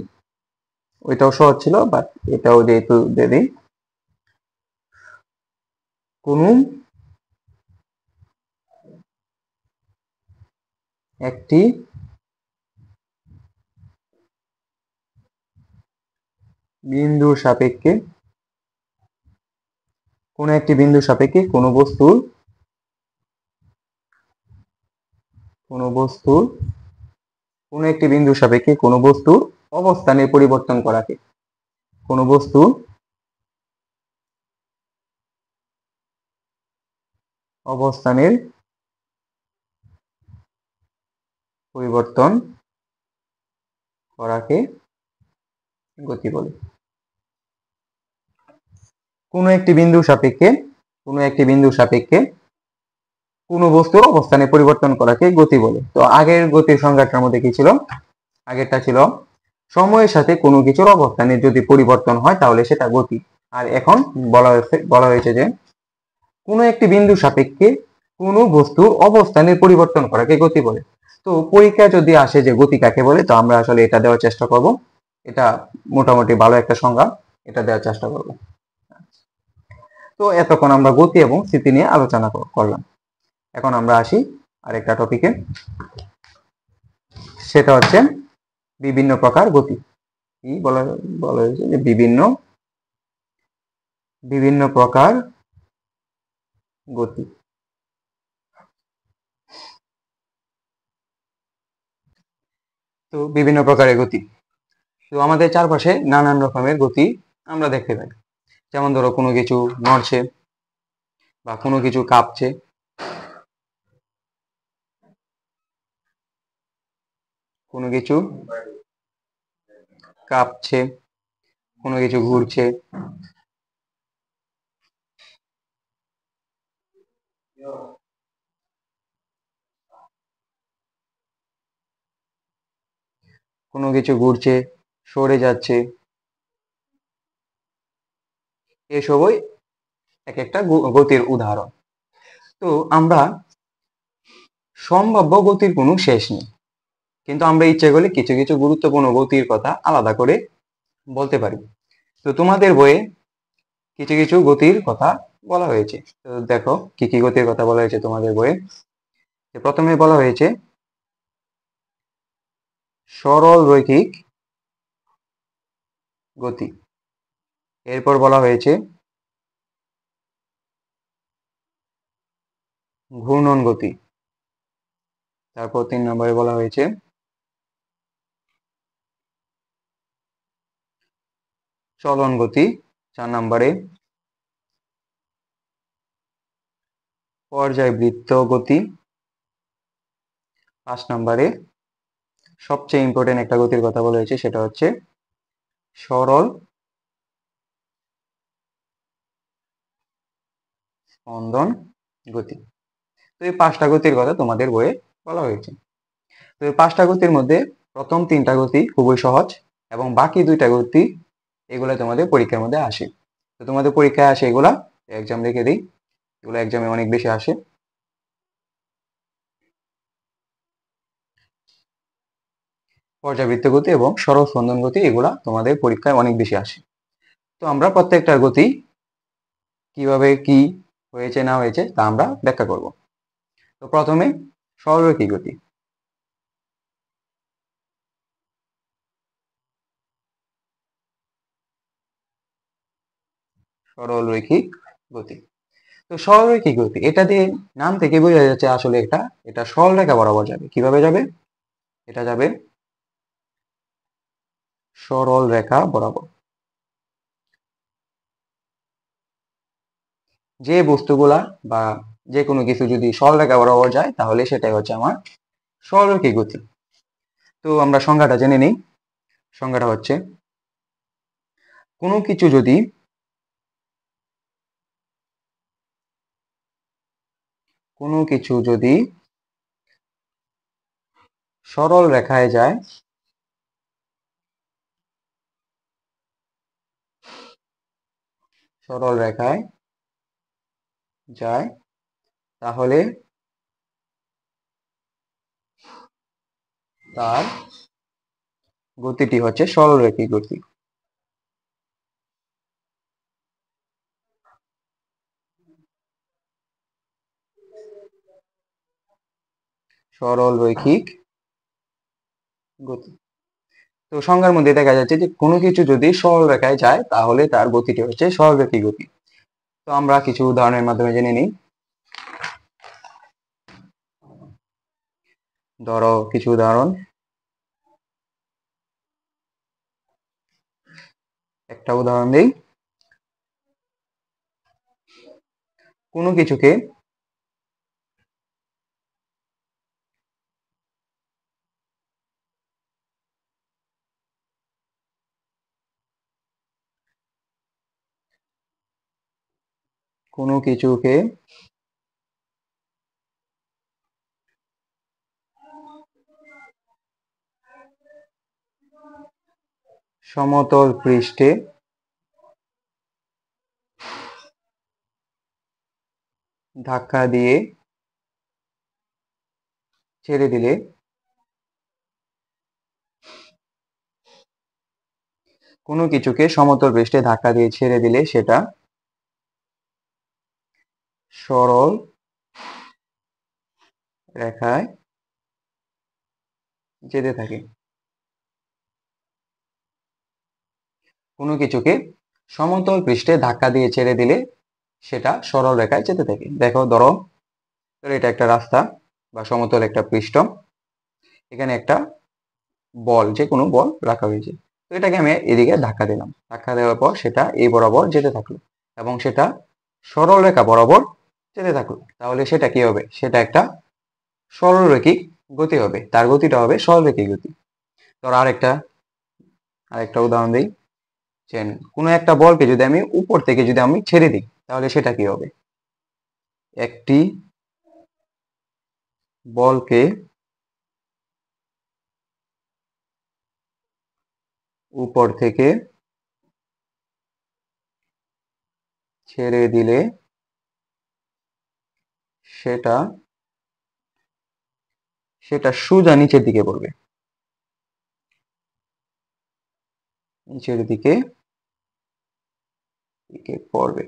ওইটাও সহজ ছিল বাট এটাও যেহেতু দিয়ে দিই। কোন একটি বিন্দুর সাপেক্ষে কোনো একটি বিন্দুর সাপেক্ষে কোনো বস্তুর কোনো একটি বিন্দুর সাপেক্ষে কোনো বস্তুর অবস্থানের পরিবর্তন করাকে কোনো বস্তু অবস্থানের পরিবর্তন করাকে গতি বলে। কোনো একটি বিন্দুর সাপেক্ষে কোনো বস্তুর অবস্থানে পরিবর্তন করাকে গতি বলে। তো আগের গতির সংজ্ঞাটার মধ্যে কি ছিল? আগেরটা ছিল সময়ের সাথে কোনো কিছুর অবস্থানের যদি পরিবর্তন হয় তাহলে সেটা গতি। আর এখন বলা হয়েছে যে কোনো একটি বিন্দু সাপেক্ষে কোনো বস্তুর অবস্থানের পরিবর্তন করাকে গতি বলে। তো পরীক্ষায় যদি আসে যে গতি কাকে বলে, তো আমরা আসলে এটা দেওয়ার চেষ্টা করব। এটা মোটামুটি ভালো একটা সংজ্ঞা, এটা দেওয়ার চেষ্টা করব। তো এতক্ষণ আমরা গতি এবং স্থিতি নিয়ে আলোচনা করলাম। এখন আমরা আসি আরেকটা টপিকে, সেটা হচ্ছে বিভিন্ন প্রকার গতি। কি বলা বলা হয়েছে যে বিভিন্ন প্রকার গতি। তো বিভিন্ন প্রকারের গতি, তো আমাদের চারপাশে নানান রকমের গতি আমরা দেখতে পাই। যেমন ধরো কোনো কিছু নড়ছে বা কোনো কিছু কাঁপছে, কোনো কিছু কাঁপছে, কোনো কিছু ঘুরছে, কোনো কিছু ঘুরছে, সরে যাচ্ছে, এসবই এক একটা গতির উদাহরণ। তো আমরা সম্ভাব্য গতির কোনো শেষ নেই, কিন্তু আমরা ইচ্ছে করলে কিছু কিছু গুরুত্বপূর্ণ গতির কথা আলাদা করে বলতে পারি। তো তোমাদের বইয়ে কিছু কিছু গতির কথা বলা হয়েছে। তো দেখো কি কি গতির কথা বলা হয়েছে তোমাদের বইয়ে। প্রথমে বলা হয়েছে সরল রৈখিক গতি, এরপর বলা হয়েছে ঘূর্ণন গতি, তারপর 3 নম্বরে বলা হয়েছে চলন গতি, 4 নম্বরে পর্যায়বৃত্ত গতি, 5 নম্বরে সবচেয়ে ইম্পর্টেন্ট একটা গতির কথা বলা হয়েছে, সেটা হচ্ছে সরল স্পন্দন গতি। তো এই 5টা গতির কথা তোমাদের বইয়ে বলা হয়েছে। তো এই 5টা গতির মধ্যে প্রথম 3টা গতি খুবই সহজ, এবং বাকি 2টা গতি এগুলা তোমাদের পরীক্ষার মধ্যে আসে। তো তোমাদের পরীক্ষায় আসে এগুলা, এক্সাম লিখে দিই, এগুলো এক্সামে অনেক বেশি আসে। পর্যাবৃত্ত গতি এবং সরল স্পন্দন গতি এগুলা তোমাদের পরীক্ষায় অনেক বেশি আসে। তো আমরা প্রত্যেকটা গতি কিভাবে কি হয়েছে না হয়েছে তা আমরা ব্যাখ্যা করব। তো প্রথমে সরলরৈখিক গতি। সরলরৈখিক গতি, তো সরলরৈখিক গতি এটা দিয়ে নাম থেকে বোঝা যাচ্ছে আসলে এটা সরল রেখা বরাবর যাবে। কিভাবে যাবে? এটা যাবে সরল রেখা বরাবর। যে বস্তুগুলা বা যে কোনো কিছু যদি সরল রেখা বরাবর যায় তাহলে সেটাই হচ্ছে আমার সরলরৈখিক গতি। তো আমরা সংজ্ঞাটা জেনে নিই। সংজ্ঞাটা হচ্ছে কোনো কিছু যদি কোনো কিছু যদি সরল রেখায় যায়, সরল রেখায় যায় তাহলে তার গতিটি হচ্ছে সরলরৈখিক গতি। সরলরৈখিক গতি। তো সংজ্ঞার মধ্যে দেখা যাচ্ছে যে কোনো কিছু যদি সরল রেখায় যায় তাহলে তার গতিটি হচ্ছে সরলরৈখিক গতি। তো আমরা কিছু উদাহরণের মাধ্যমে জেনে নিই। ধরো কিছু উদাহরণ, একটা উদাহরণ দিই। কোনো কিছুকে কোনো কিছুকে সমতল পৃষ্ঠে ধাক্কা দিয়ে ছেড়ে দিলে কোনো কিছুকে সমতল পৃষ্ঠে ধাক্কা দিয়ে ছেড়ে দিলে সেটা সরল রেখায় যেতে থাকে। কোনো কিছুকে সমতল পৃষ্ঠে ধাক্কা দিয়ে ছেড়ে দিলে সেটা সরল রেখায় যেতে থাকে। দেখো, ধরো এটা একটা রাস্তা বা সমতল একটা পৃষ্ঠ, এখানে একটা বল, যে কোনো বল রাখা হয়েছে। তো এটাকে আমি এদিকে ধাক্কা দিলাম, ধাক্কা দেওয়ার পর সেটা এই বরাবর যেতে থাকলো এবং সেটা সরল রেখা বরাবর যেতে থাকলো। তাহলে সেটা কি হবে? সেটা একটা সরলরৈখিক গতি হবে, তার গতিটা হবে সরলরৈখিক গতি। ধর আরেকটা উদাহরণ দিই, যে কোনো একটা বলকে যদি আমি উপর থেকে যদি আমি ছেড়ে দিই তাহলে সেটা কি হবে? একটি বলকে উপর থেকে ছেড়ে দিলে সেটা সেটা সোজা নিচের দিকে পড়বে, নিচের দিকে পড়বে,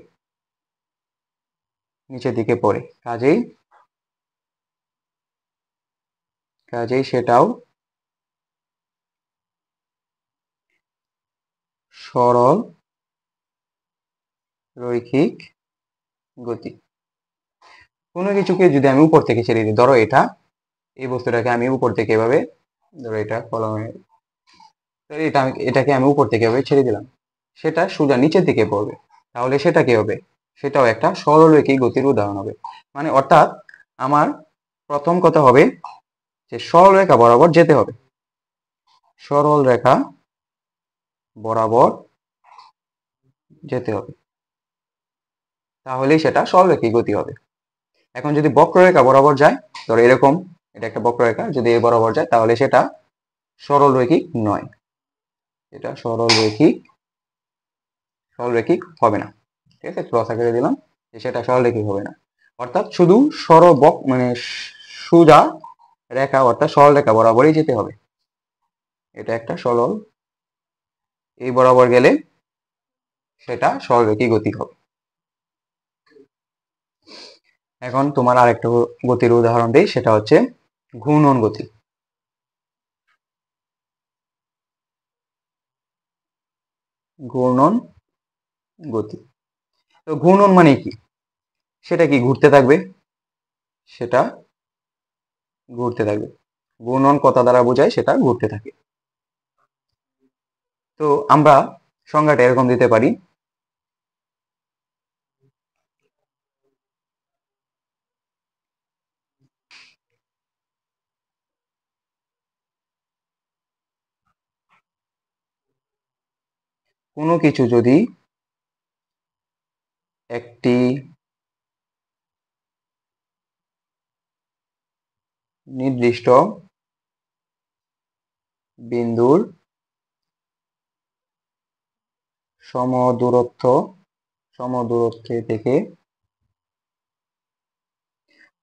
নিচের দিকে পড়ে। কাজেই সেটাও সরল রৈখিক গতি। কোনো কিছুকে যদি আমি উপর থেকে ছেড়ে দিই, ধরো এই বস্তুটাকে আমি উপর থেকে এভাবে, ধরো এটা কলমে, এটাকে আমি উপর থেকে এভাবে ছেড়ে দিলাম, সেটা সোজা নিচের দিকে পড়বে। তাহলে সেটা কি হবে? সেটাও একটা সরলরৈখিক গতির উদাহরণ হবে। মানে অর্থাৎ আমার প্রথম কথা হবে যে সরল রেখা বরাবর যেতে হবে, সরল রেখা বরাবর যেতে হবে, তাহলেই সেটা সরলরৈখিক গতি হবে। এখন যদি বক্ররেখা বরাবর যায়, ধরো এরকম, এটা একটা বক্ররেখা, যদি এ বরাবর যায় তাহলে সেটা সরলরৈখিক নয়, এটা সরলরৈখিক হবে না। ঠিক আছে, ক্রস আকারে দিলাম যে সেটা সরলরৈখিক হবে না। অর্থাৎ শুধু মানে সোজা রেখা অর্থাৎ সরল রেখা বরাবরই যেতে হবে। এটা একটা সরল, এই বরাবর গেলে সেটা সরলরৈখিক গতি হবে। এখন তোমার আরেকটা গতির উদাহরণ দিই, সেটা হচ্ছে ঘূর্ণন গতি। ঘূর্ণন গতি, তো ঘূর্ণন মানে কি? সেটা কি ঘুরতে থাকবে, সেটা ঘুরতে থাকবে। ঘূর্ণন কথা দ্বারা বোঝায় সেটা ঘুরতে থাকে। তো আমরা সংজ্ঞাটা এরকম দিতে পারি, কোনো কিছু যদি একটি নির্দিষ্ট বিন্দুর সমদূরত্বে থেকে,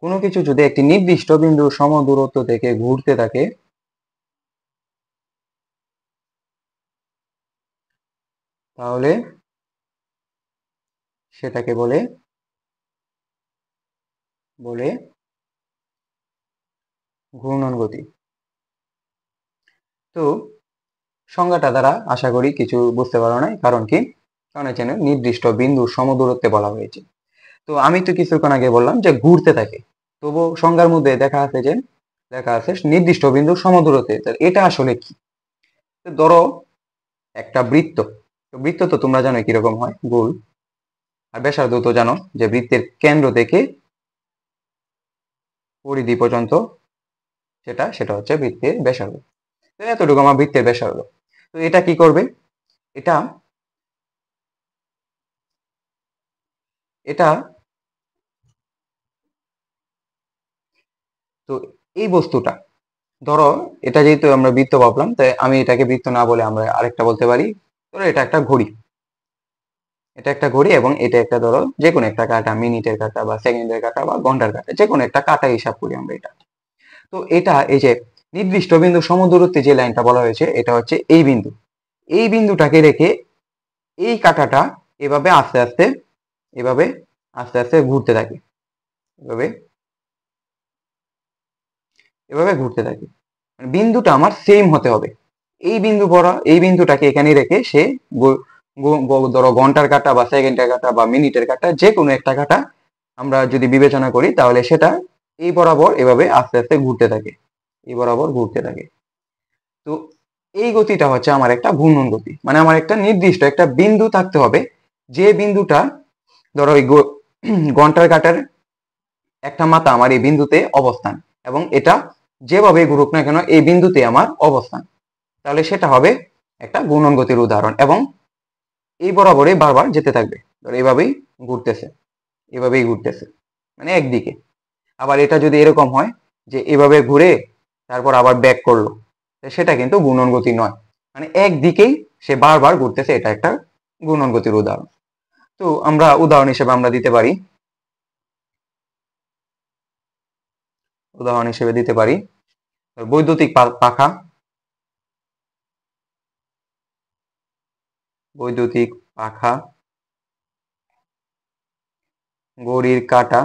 কোনো কিছু যদি একটি নির্দিষ্ট বিন্দুর সমদূরত্ব থেকে ঘুরতে থাকে তাহলে সেটাকে বলে ঘূর্ণন গতি। তো সংজ্ঞাটা দ্বারা আশা করি কিছু বুঝতে পারো নাই, কারণ কি? কারণ এখানে নির্দিষ্ট বিন্দুর সমদূরত্বে বলা হয়েছে। তো আমি তো কিছুক্ষণ আগে বললাম যে ঘুরতে থাকে, তবু সংজ্ঞার মধ্যে লেখা আছে নির্দিষ্ট বিন্দুর সমদূরত্বে। এটা আসলে কি? ধরো একটা বৃত্ত, তো বৃত্ত তো তোমরা জানো কিরকম হয়, গোল। আর ব্যাসার্ধ তো জানো যে বৃত্তের কেন্দ্র থেকে পরিধি পর্যন্ত সেটা হচ্ছে বৃত্তের ব্যাসার্ধ। তো এতটুকু আমার বৃত্তের ব্যাসার্ধ। তো এটা কি করবে? এটা এটা তো এই বস্তুটা ধরো এটা যেহেতু আমরা বৃত্ত ভাবলাম, তাই আমি এটাকে বৃত্ত না বলে আমরা আরেকটা বলতে পারি। ধরো এটা একটা ঘড়ি, এটা একটা ঘড়ি এবং এটা একটা ধরো যে কোনো একটা কাঁটা, মিনিটের কাঁটা বা সেকেন্ডের কাঁটা বা ঘন্টার কাঁটা, যে কোনো একটা কাঁটা হিসাব করি আমরা এটা। তো এটা এই যে নির্দিষ্ট বিন্দু সমদূরত্বে যে লাইনটা বলা হয়েছে এটা হচ্ছে এই বিন্দু। এই বিন্দুটাকে রেখে এই কাঁটাটা এভাবে আস্তে আস্তে এভাবে আস্তে আস্তে ঘুরতে থাকে, এভাবে এভাবে ঘুরতে থাকে। মানে বিন্দুটা আমার সেম হতে হবে। এই বিন্দু বড়, এই বিন্দুটাকে এখানে রেখে সে ধরো ঘন্টার কাঁটা বা সেকেন্ডের কাঁটা বা মিনিটের কাঁটা যে কোনো একটা কাঁটা আমরা যদি বিবেচনা করি তাহলে সেটা এই বরাবর এভাবে আস্তে আস্তে ঘুরতে থাকে, এই বরাবর ঘুরতে থাকে। তো এই গতিটা হচ্ছে আমার একটা ঘূর্ণন গতি, মানে আমার একটা নির্দিষ্ট একটা বিন্দু থাকতে হবে, যে বিন্দুটা ধরো ওই ঘন্টার কাঁটার একটা মাথা আমার এই বিন্দুতে অবস্থান, এবং এটা যেভাবে ঘুরুক না কেন এই বিন্দুতে আমার অবস্থান, তাহলে সেটা হবে একটা ঘূর্ণন গতির উদাহরণ। এবং এই বরাবরই বারবার যেতে থাকবে, ধরো এইভাবেই ঘুরতেছে, এভাবেই ঘুরতেছে, মানে একদিকে। আবার এটা যদি এরকম হয় যে এভাবে ঘুরে তারপর আবার ব্যাক করলো, সেটা কিন্তু ঘূর্ণন গতি নয়, মানে একদিকেই সে বারবার ঘুরতেছে, এটা একটা ঘূর্ণন গতির উদাহরণ। তো আমরা উদাহরণ হিসেবে আমরা দিতে পারি, উদাহরণ হিসেবে দিতে পারি বৈদ্যুতিক পাখা, বৈদ্যুতিক পাখা, ঘড়ির কাঁটা,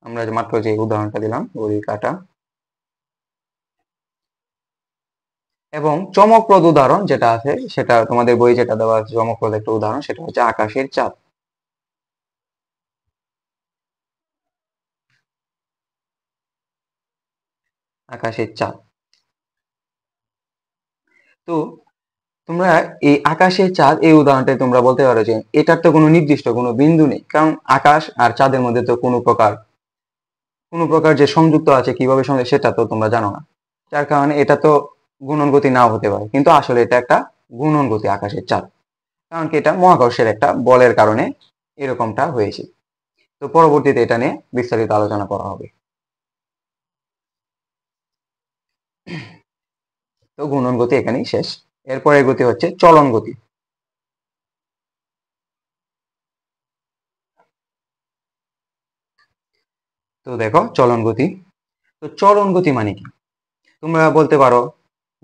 আমরা মাত্র যে উদাহরণটা দিলাম ঘড়ির কাঁটা, এবং চমকপ্রদ উদাহরণ যেটা আছে সেটা তোমাদের বই যেটা দেওয়া আছে চমকপ্রদ একটা উদাহরণ, সেটা হচ্ছে আকাশের চাঁদ। আকাশের চাঁদ। তো তোমরা এই আকাশের চাঁদ এই উদাহরণটাই তোমরা বলতে পারো যে এটার তো কোনো নির্দিষ্ট কোনো বিন্দু নেই, কারণ আকাশ আর চাঁদের মধ্যে তো কোনো প্রকার যে সংযুক্ত আছে কিভাবে সেটা তো তোমরা জানো না, যার কারণে এটা তো ঘূর্ণন গতি নাও হতে পারে, কিন্তু আসলে এটা একটা ঘূর্ণন গতি আকাশের চাঁদ, কারণ কি এটা মহাকর্ষের একটা বলের কারণে এরকমটা হয়েছে। তো পরবর্তীতে এটা নিয়ে বিস্তারিত আলোচনা করা হবে। তো ঘূর্ণন গতি এখানেই শেষ। এরপরের গতি হচ্ছে চলন গতি। তো দেখো চলন গতি, তো চলন গতি মানে কি? তোমরা বলতে পারো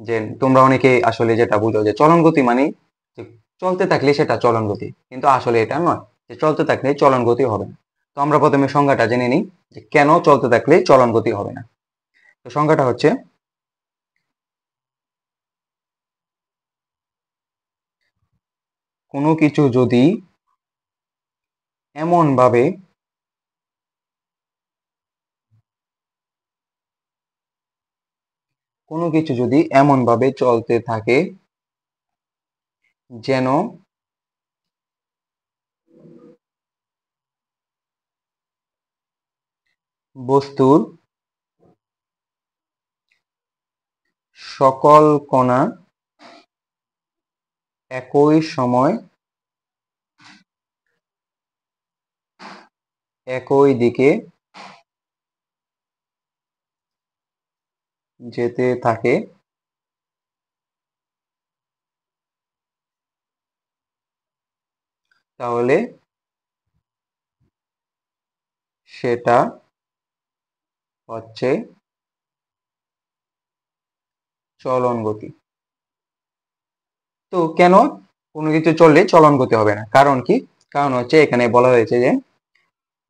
যে তোমরা অনেকে আসলে যেটা বুঝো যে চলন গতি মানে যে চলতে থাকলে সেটা চলন গতি, কিন্তু আসলে এটা নয় যে চলতে থাকলে চলন গতি হবে না। তো আমরা প্রথমে সংজ্ঞাটা জেনে নিই যে কেন চলতে থাকলে চলন গতি হবে না। তো সংজ্ঞাটা হচ্ছে কোনো কিছু যদি এমন ভাবে কোনো কিছু যদি এমন ভাবে চলতে থাকে যেন বস্তুর সকল কণা একই সময় একই দিকে যেতে থাকে, তাহলে সেটা হচ্ছে চলন গতি। তো কেন কোনো কিছু চললে চলন গতি হবে না, কারণ কি? কারণ হচ্ছে এখানে বলা হয়েছে যে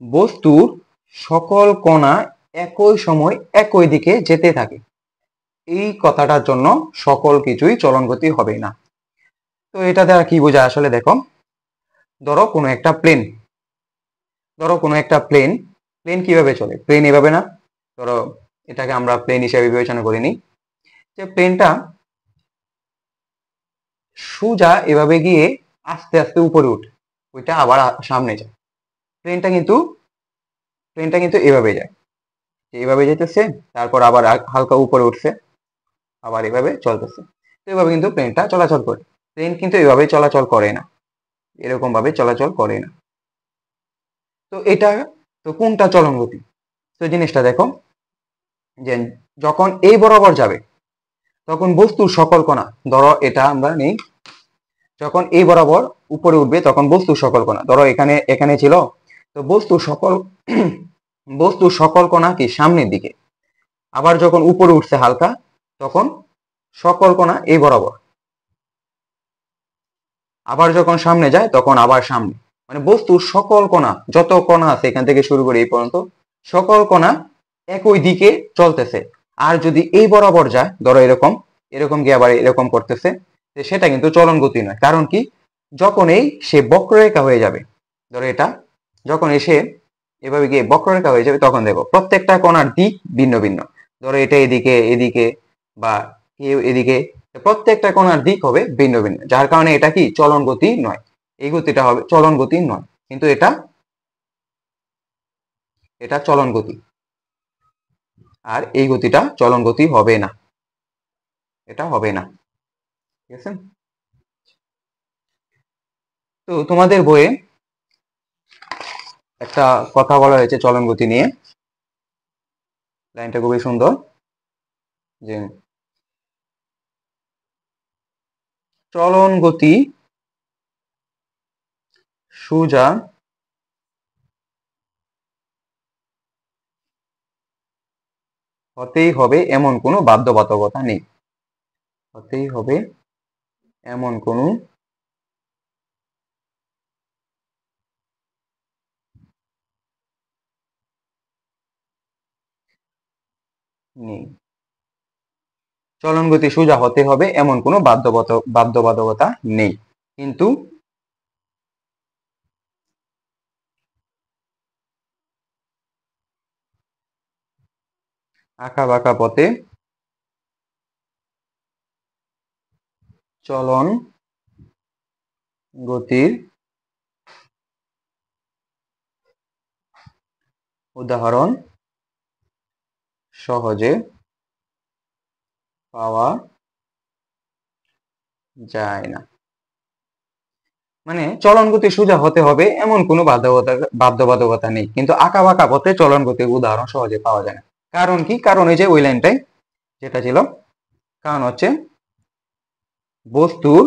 বস্তুর সকল কণা একই সময় একই দিকে যেতে থাকে, এই কথাটার জন্য সকল কিছুই চলন গতি হবে না। তো এটা দ্বারা কি বোঝায় আসলে দেখো, ধরো কোনো একটা প্লেন, ধরো কোনো একটা প্লেন, প্লেন কিভাবে চলে? প্লেন এভাবে না, ধরো এটাকে আমরা প্লেন হিসেবে বিবেচনা করিনি, যে প্লেনটা সোজা এভাবে গিয়ে আস্তে আস্তে উপরে উঠে, ওইটা আবার সামনে যায়। প্লেনটা কিন্তু প্লেনটা কিন্তু এভাবে যায়, এইভাবে যেতেছে, তারপর আবার হালকা উপরে উঠছে, আবার এভাবে চলতেছে। তো এভাবে কিন্তু প্লেনটা চলাচল করে। প্লেন কিন্তু এভাবে চলাচল করে না, এরকম ভাবে চলাচল করে না। তো এটা, তো কোনটা চলন গতি? তো জিনিসটা দেখো যে যখন এই বরাবর যাবে তখন বস্তুর সকল কণা, ধরো এটা আমরা নেই, যখন এই বরাবর উপরে উঠবে তখন বস্তুর সকল কণা, ধরো এখানে এখানে ছিল, তো বস্তুর সকল বস্তুর সকল কণা কি সামনের দিকে, আবার যখন উপরে উঠছে হালকা তখন সকল কণা এই বরাবর, আবার যখন সামনে যায় তখন আবার সামনে, মানে বস্তুর সকল কণা যত কণা আছে এখান থেকে শুরু করে এই পর্যন্ত সকল কণা একই দিকে চলতেছে। আর যদি এই বরাবর যায়, ধরো এরকম এরকম গিয়ে আবার এরকম করতেছে, সেটা কিন্তু চলন গতি নয়। কারণ কি, যখন এই সে বক্ররেখা হয়ে যাবে, ধরো এটা যখন এসে এভাবে গিয়ে বক্ররেখা হয়ে যাবে তখন দেখো প্রত্যেকটা কণার দিক ভিন্ন ভিন্ন, ধরো এটা এদিকে এদিকে বা কেউ এদিকে, প্রত্যেকটা কণার দিক হবে ভিন্ন ভিন্ন, যার কারণে এটা কি চলন গতি নয়, এই গতিটা হবে চলন গতি নয়, কিন্তু এটা এটা চলন গতি, আর এই গতিটা চলন গতি হবে না, এটা হবে না। ঠিক আছে, তো তোমাদের বইয়ে একটা কথা বলা হয়েছে চলন গতি নিয়ে, লাইনটা খুবই সুন্দর, যে চলন গতি সোজা হতেই হবে এমন কোনো বাধ্যবাধকতা নেই, হতেই হবে এমন কোনো নেই, চলন গতি সোজা হতে হবে এমন কোনো বাধ্যবাধকতা নেই, কিন্তু আঁকা বাঁকা পথে চলন গতির উদাহরণ সহজে পাওয়া যায় না। মানে চলন গতি সোজা হতে হবে এমন কোনো বাধ্যবাধকতা নেই, কিন্তু আঁকা বাঁকা পথে চলন গতির উদাহরণ সহজে পাওয়া যায় না। কারণ কি, কারণ এই যে ওই লাইনটাই যেটা ছিল, কারণ হচ্ছে বস্তুর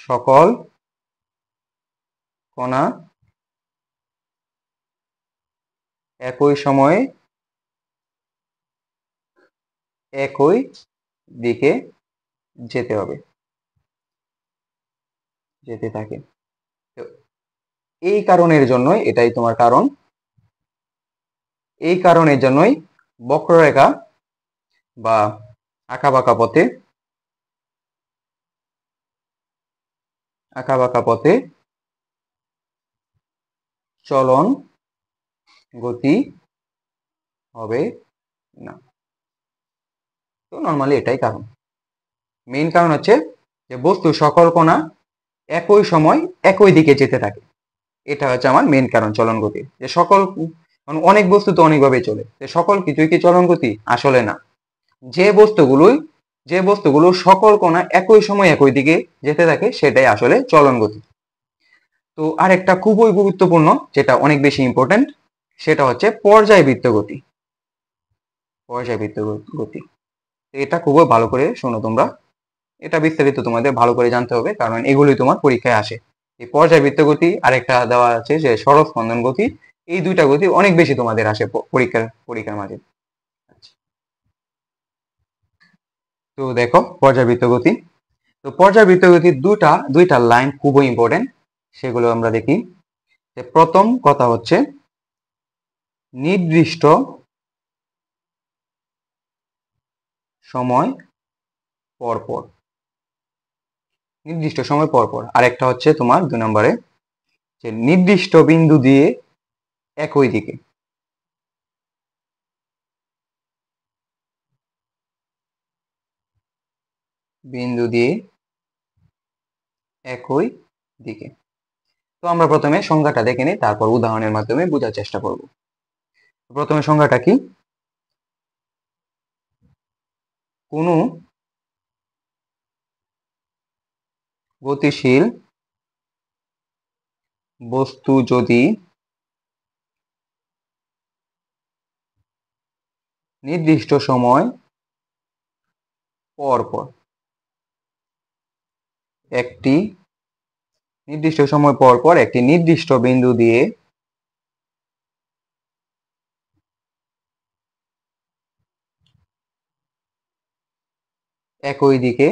সকল কণা একই সময়ে একই দিকে যেতে হবে, যেতে থাকে। তো এই কারণের জন্যই, এটাই তোমার কারণ, এই কারণের জন্যই বক্ররেখা বা আঁকাবাঁকা পথে আঁকাবাঁকা পথে চলন গতি হবে না। তো নর্মালি এটাই কারণ, মেইন কারণ হচ্ছে যে বস্তু সকল কণা একই সময় একই দিকে যেতে থাকে, এটা হচ্ছে আমার মেইন কারণ চলন গতি। যে সকল মানে অনেক বস্তু তো অনেকভাবে চলে, যে সকল কিছুই কি চলন গতি, আসলে না। যে বস্তুগুলোই যে বস্তুগুলো সকল কণা একই সময় একই দিকে যেতে থাকে সেটাই আসলে চলন গতি। তো আরেকটা খুবই গুরুত্বপূর্ণ, যেটা অনেক বেশি ইম্পর্টেন্ট, সেটা হচ্ছে পর্যায়বৃত্ত গতি। পর্যায়বৃত্ত গতি, এটা খুবই ভালো করে শোনো তোমরা, এটা বিস্তারিত তোমাদের ভালো করে জানতে হবে, কারণ এগুলোই তোমার পরীক্ষায় আসে। এই পর্যায়বৃত্ত গতি, আরেকটা দেওয়া আছে যে স্বরস্পন্দন গতি, এই দুইটা গতি অনেক বেশি তোমাদের আসে পরীক্ষার মাঝে। আচ্ছা, তো দেখো পর্যায়বৃত্ত গতি, তো পর্যায়বৃত্ত গতির দুইটা লাইন খুবই ইম্পর্টেন্ট, সেগুলো আমরা দেখি। যে প্রথম কথা হচ্ছে নির্দিষ্ট সময় পর পর, নির্দিষ্ট সময় পর পর। আরেকটা হচ্ছে তোমার 2 নম্বরে যে নির্দিষ্ট বিন্দু দিয়ে একই দিকে, বিন্দু দিয়ে একই দিকে। তো আমরা প্রথমে সংজ্ঞাটা দেখে নিই, তারপর উদাহরণের মাধ্যমে বোঝার চেষ্টা করব। প্রথমে সংজ্ঞাটা কি, কোনো গতিশীল বস্তু যদি নির্দিষ্ট সময় পর পর একটি নির্দিষ্ট সময় পর পর একটি নির্দিষ্ট বিন্দু দিয়ে একই দিকে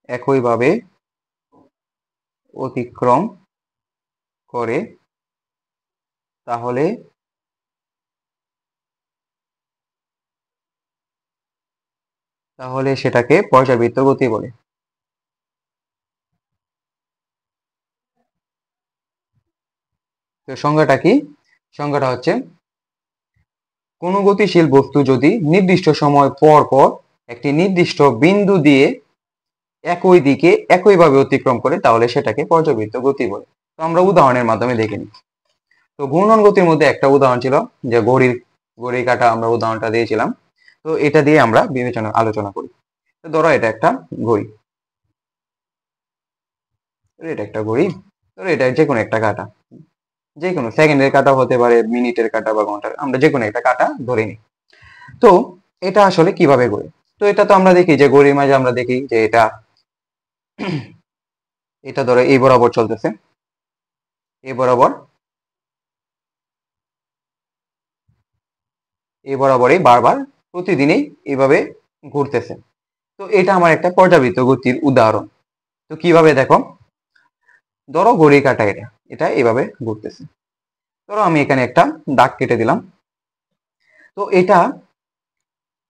একইভাবে অতিক্রম করে তাহলে সেটাকে পর্যাবৃত্ত গতি বলে। তো সংজ্ঞাটা কি? সংজ্ঞাটা হচ্ছে কোনো গতিশীল বস্তু যদি নির্দিষ্ট সময় পর পর একটি নির্দিষ্ট বিন্দু দিয়ে একই দিকে একইভাবে অতিক্রম করে তাহলে সেটাকে পর্যাবৃত্ত গতি বলে। তো আমরা উদাহরণের মাধ্যমে দেখে নিই। তো ঘূর্ণন গতির মধ্যে একটা উদাহরণ ছিল যে ঘড়ি কাঁটা, আমরা উদাহরণটা দিয়েছিলাম। তো এটা দিয়ে আমরা আলোচনা করি। তো ধরো এটা একটা ঘড়ি, ধরো এটা যে কোনো একটা কাঁটা, যে কোনো সেকেন্ডের কাঁটা হতে পারে, মিনিটের কাঁটা বা ঘন্টার, আমরা যে কোনো একটা কাঁটা ধরে নিই। তো এটা আসলে কিভাবে ঘোরে? তো এটা তো আমরা দেখি যে ঘড়ির মাঝে আমরা দেখি যে এটা ধরো এই বরাবর চলতেছে, এই বরাবরই বারবার প্রতিদিনই এইভাবে ঘুরতেছে। তো এটা আমার একটা পর্যাবৃত্ত গতির উদাহরণ। তো কিভাবে দেখো, ধরো ঘড়ির কাঁটা এটা এভাবে ঘুরতেছে। ধরো আমি এখানে একটা দাগ কেটে দিলাম। তো এটা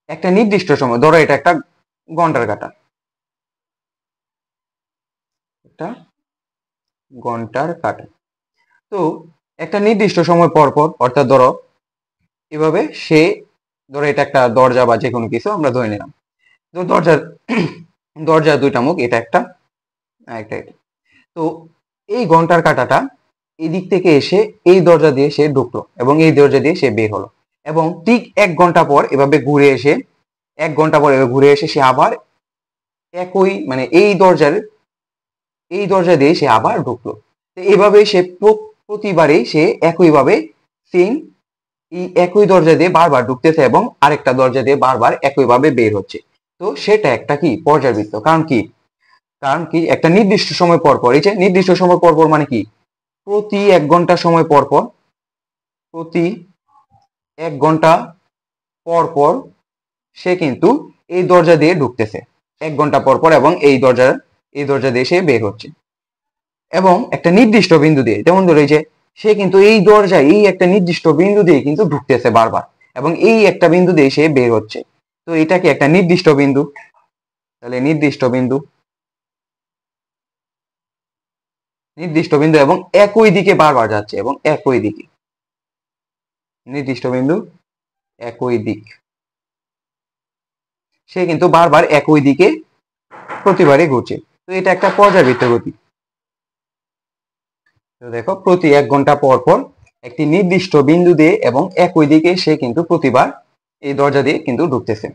একটা নির্দিষ্ট সময়, ধরো এটা একটা ঘন্টার কাঁটা, তো একটা নির্দিষ্ট সময় পর পর, অর্থাৎ ধরো এভাবে ধরো এটা একটা দরজা বা যে কোনো কিছু আমরা ধরে নিলাম। তো দরজার দুইটা মুখ, এটা একটা এটা। তো এই ঘন্টার কাঁটাটা এই দিক থেকে এসে এই দরজা দিয়ে সে ঢুকলো এবং এই দরজা দিয়ে সে বের হলো, এবং ঠিক 1 ঘন্টা পর এভাবে ঘুরে এসে 1 ঘন্টা পর এভাবে ঘুরে এসে সে আবার একই মানে এই দরজা দিয়ে সে আবার ঢুকলো। তো এভাবে সে প্রতিবারেই সে একইভাবে সেম এই একই দরজা দিয়ে বারবার ঢুকতেছে এবং আরেকটা দরজা দিয়ে বারবার একইভাবে বের হচ্ছে। তো সেটা একটা কি পর্যাবৃত্ত। কারণ কি একটা নির্দিষ্ট সময় পর পর, এই যে নির্দিষ্ট সময় পর পর মানে কি প্রতি 1 ঘন্টা সময় পর পর, প্রতি 1 ঘন্টা পর পর সে কিন্তু এই দরজা দিয়ে ঢুকতেছে 1 ঘন্টা পর পর, এবং এই দরজা দিয়ে সে বের হচ্ছে এবং একটা নির্দিষ্ট বিন্দু দিয়ে, যেমন ধরো এই যে সে কিন্তু এই দরজায় এই একটা নির্দিষ্ট বিন্দু দিয়ে কিন্তু ঢুকতেছে বারবার, এবং এই একটা বিন্দু দিয়ে সে বের হচ্ছে। তো এটা কি একটা নির্দিষ্ট বিন্দু? তাহলে নির্দিষ্ট বিন্দু এবং একই দিকে বারবার যাচ্ছে, এবং একই দিকে, নির্দিষ্ট বিন্দু একই দিক, সে কিন্তু বারবার একই দিকে প্রতিবারই ঘুরছে। তো এটা একটা পর্যাবৃত্ত গতি। তো দেখো প্রতি 1 ঘন্টা পর পর একটি নির্দিষ্ট বিন্দু দিয়ে এবং একই দিকে সে কিন্তু প্রতিবার এই দরজা দিয়ে কিন্তু ঢুকতেছে,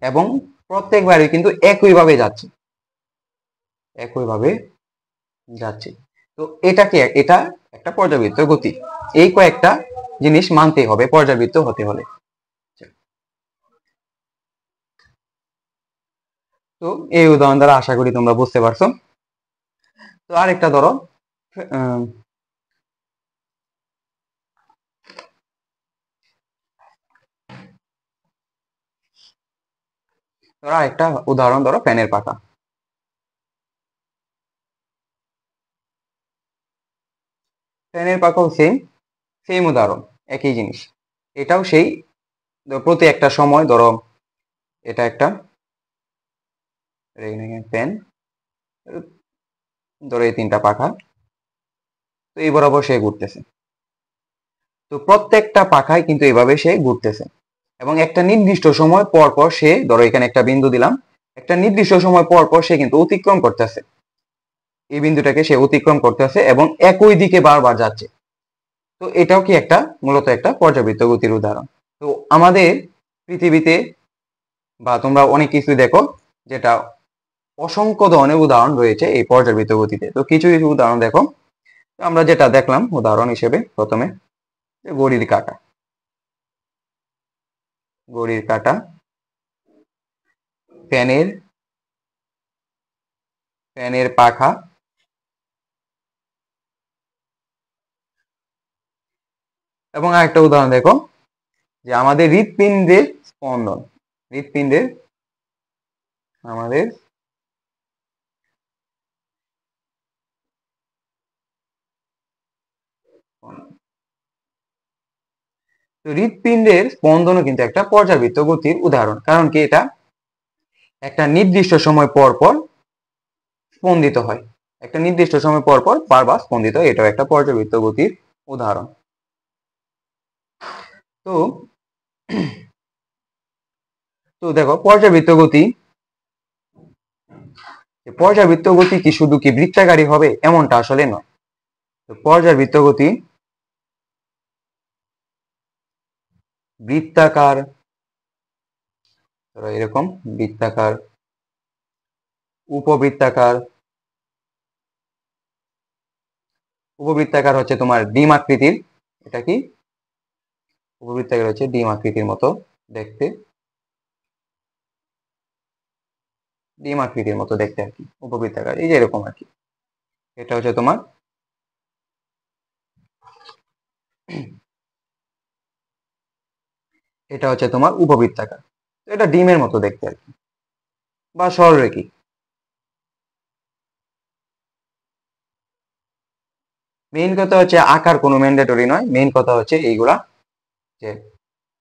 এবং প্রত্যেকবারই কিন্তু একইভাবে যাচ্ছে। তো এটা একটা পর্যাবৃত্ত গতি। এই কয়েকটা জিনিস মানতে হবে পর্যাবৃত্ত হতে হলে। তো এই উদাহরণ দ্বারা আশা করি তোমরা বুঝতে পারছো। তো আরেকটা ধরো আরেকটা উদাহরণ ধরো ফ্যানের পাখা। ফ্যানের পাখাও সেম উদাহরণ, একই জিনিস। এটাও সেই প্রতি একটা সময় ধরো এটা একটা ফ্যান, ধরো এই 3টা পাখা, তো এই বরাবর সে ঘুরতেছে। তো প্রত্যেকটা পাখায় কিন্তু এভাবে সে ঘুরতেছে, এবং একটা নির্দিষ্ট সময় পর পর সে, ধরো এখানে একটা বিন্দু দিলাম, একটা নির্দিষ্ট সময় পর পর সে কিন্তু অতিক্রম করতেছে, এই বিন্দুটাকে সে অতিক্রম করতেছে এবং একই দিকে বারবার যাচ্ছে। তো এটাও কি মূলত একটা পর্যাবৃত্ত গতির উদাহরণ। তো আমাদের পৃথিবীতে বা তোমরা অনেক কিছু দেখো যেটা অসংখ্য ধরনের উদাহরণ রয়েছে এই পর্যাবৃত্ত গতিতে। তো কিছু কিছু উদাহরণ দেখো। আমরা যেটা দেখলাম উদাহরণ হিসেবে প্রথমে ঘড়ির কাঁটা, ঘড়ির কাঁটা, ফ্যানের ফ্যানের পাখা, এবং আরেকটা উদাহরণ দেখো যে আমাদের হৃৎপিণ্ডের স্পন্দন, হৃৎপিণ্ডের আমাদের তো হৃৎপিণ্ডের স্পন্দনও কিন্তু একটা পর্যাবৃত্ত গতির উদাহরণ, কারণ কি এটা একটা নির্দিষ্ট সময় পর পর স্পন্দিত হয়, একটা নির্দিষ্ট সময় পর পর বারবার স্পন্দিত হয়, এটাও একটা পর্যাবৃত্ত গতির উদাহরণ। তো তো দেখো পর্যাবৃত্ত গতি, পর্যাবৃত্ত গতি কি শুধু কি বৃত্তাকারী হবে এমনটা আসলে নয়। তো পর্যাবৃত্ত গতি বৃত্তাকার, ধরো এরকম বৃত্তাকার, উপবৃত্তাকার, উপবৃত্তাকার হচ্ছে তোমার ডিম আকৃতির, এটা কি উপবৃত্তাকার হচ্ছে ডিম আকৃতির মতো দেখতে, ডিম আকৃতির মতো দেখতে আর কি উপবৃত্তাকার, এই যে এরকম আর কি। এটা হচ্ছে তোমার এটা হচ্ছে তোমার উপবৃত্তাকার, এটা ডিমের মতো দেখতে আর কি, বা সরলরেখী। মেইন কথা হচ্ছে আকার কোনো ম্যান্ডেটরি নয়, মেইন কথা হচ্ছে এইগুলা যে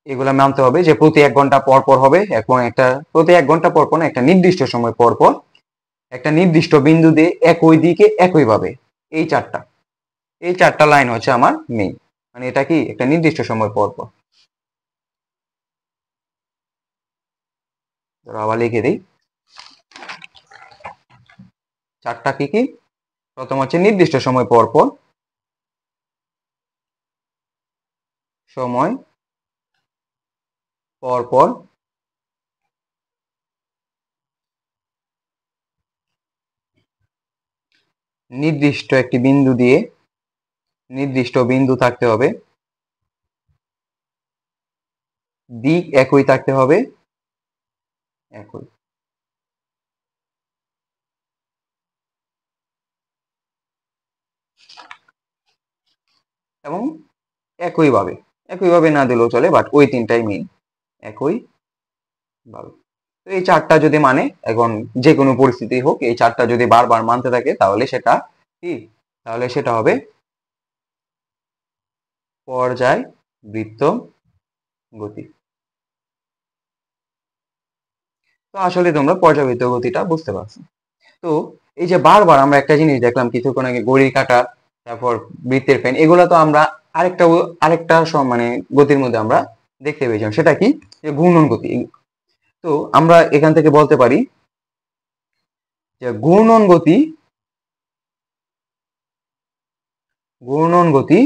এগুলা মানতে হবে যে প্রতি 1 ঘন্টা পর পর হবে, এবং একটা প্রতি 1 ঘন্টা পর পর একটা নির্দিষ্ট সময় পর পর একটা নির্দিষ্ট বিন্দু দিয়ে একই দিকে একইভাবে, এই চারটা এই চারটা লাইন হচ্ছে আমার মেইন, মানে এটা কি একটা নির্দিষ্ট সময় পর পর। ধরো আবার লিখে দিই চারটা কি কি। প্রথম হচ্ছে নির্দিষ্ট সময় পর পর, সময় পর পর নির্দিষ্ট একটি বিন্দু দিয়ে, নির্দিষ্ট বিন্দু থাকতে হবে, দিক একই থাকতে হবে, একই, এবং একইভাবে, একইভাবে না দিলেও চলে, বাট ওই তিনটাই মেইন, একই ভাবে। তো এই চারটা যদি মানে, এখন যে কোনো পরিস্থিতি হোক এই চারটা যদি বারবার মানতে থাকে তাহলে সেটা কি, তাহলে সেটা হবে পর্যায়বৃত্ত গতি। তো আসলে তোমরা পর্যাবৃত্ত গতিটা বুঝতে পারছো। তো এই যে বারবার আমরা একটা জিনিস দেখলাম কিছুক্ষণ আগে, ঘড়ির কাঁটা, তারপর বৃত্তের ফ্যান, এগুলো তো আমরা আরেকটা আরেকটা মানে গতির মধ্যে আমরা দেখতে পেয়েছিলাম, সেটা কি যে ঘূর্ণন গতি। তো আমরা এখান থেকে বলতে পারি যে ঘূর্ণন গতি, ঘূর্ণন গতি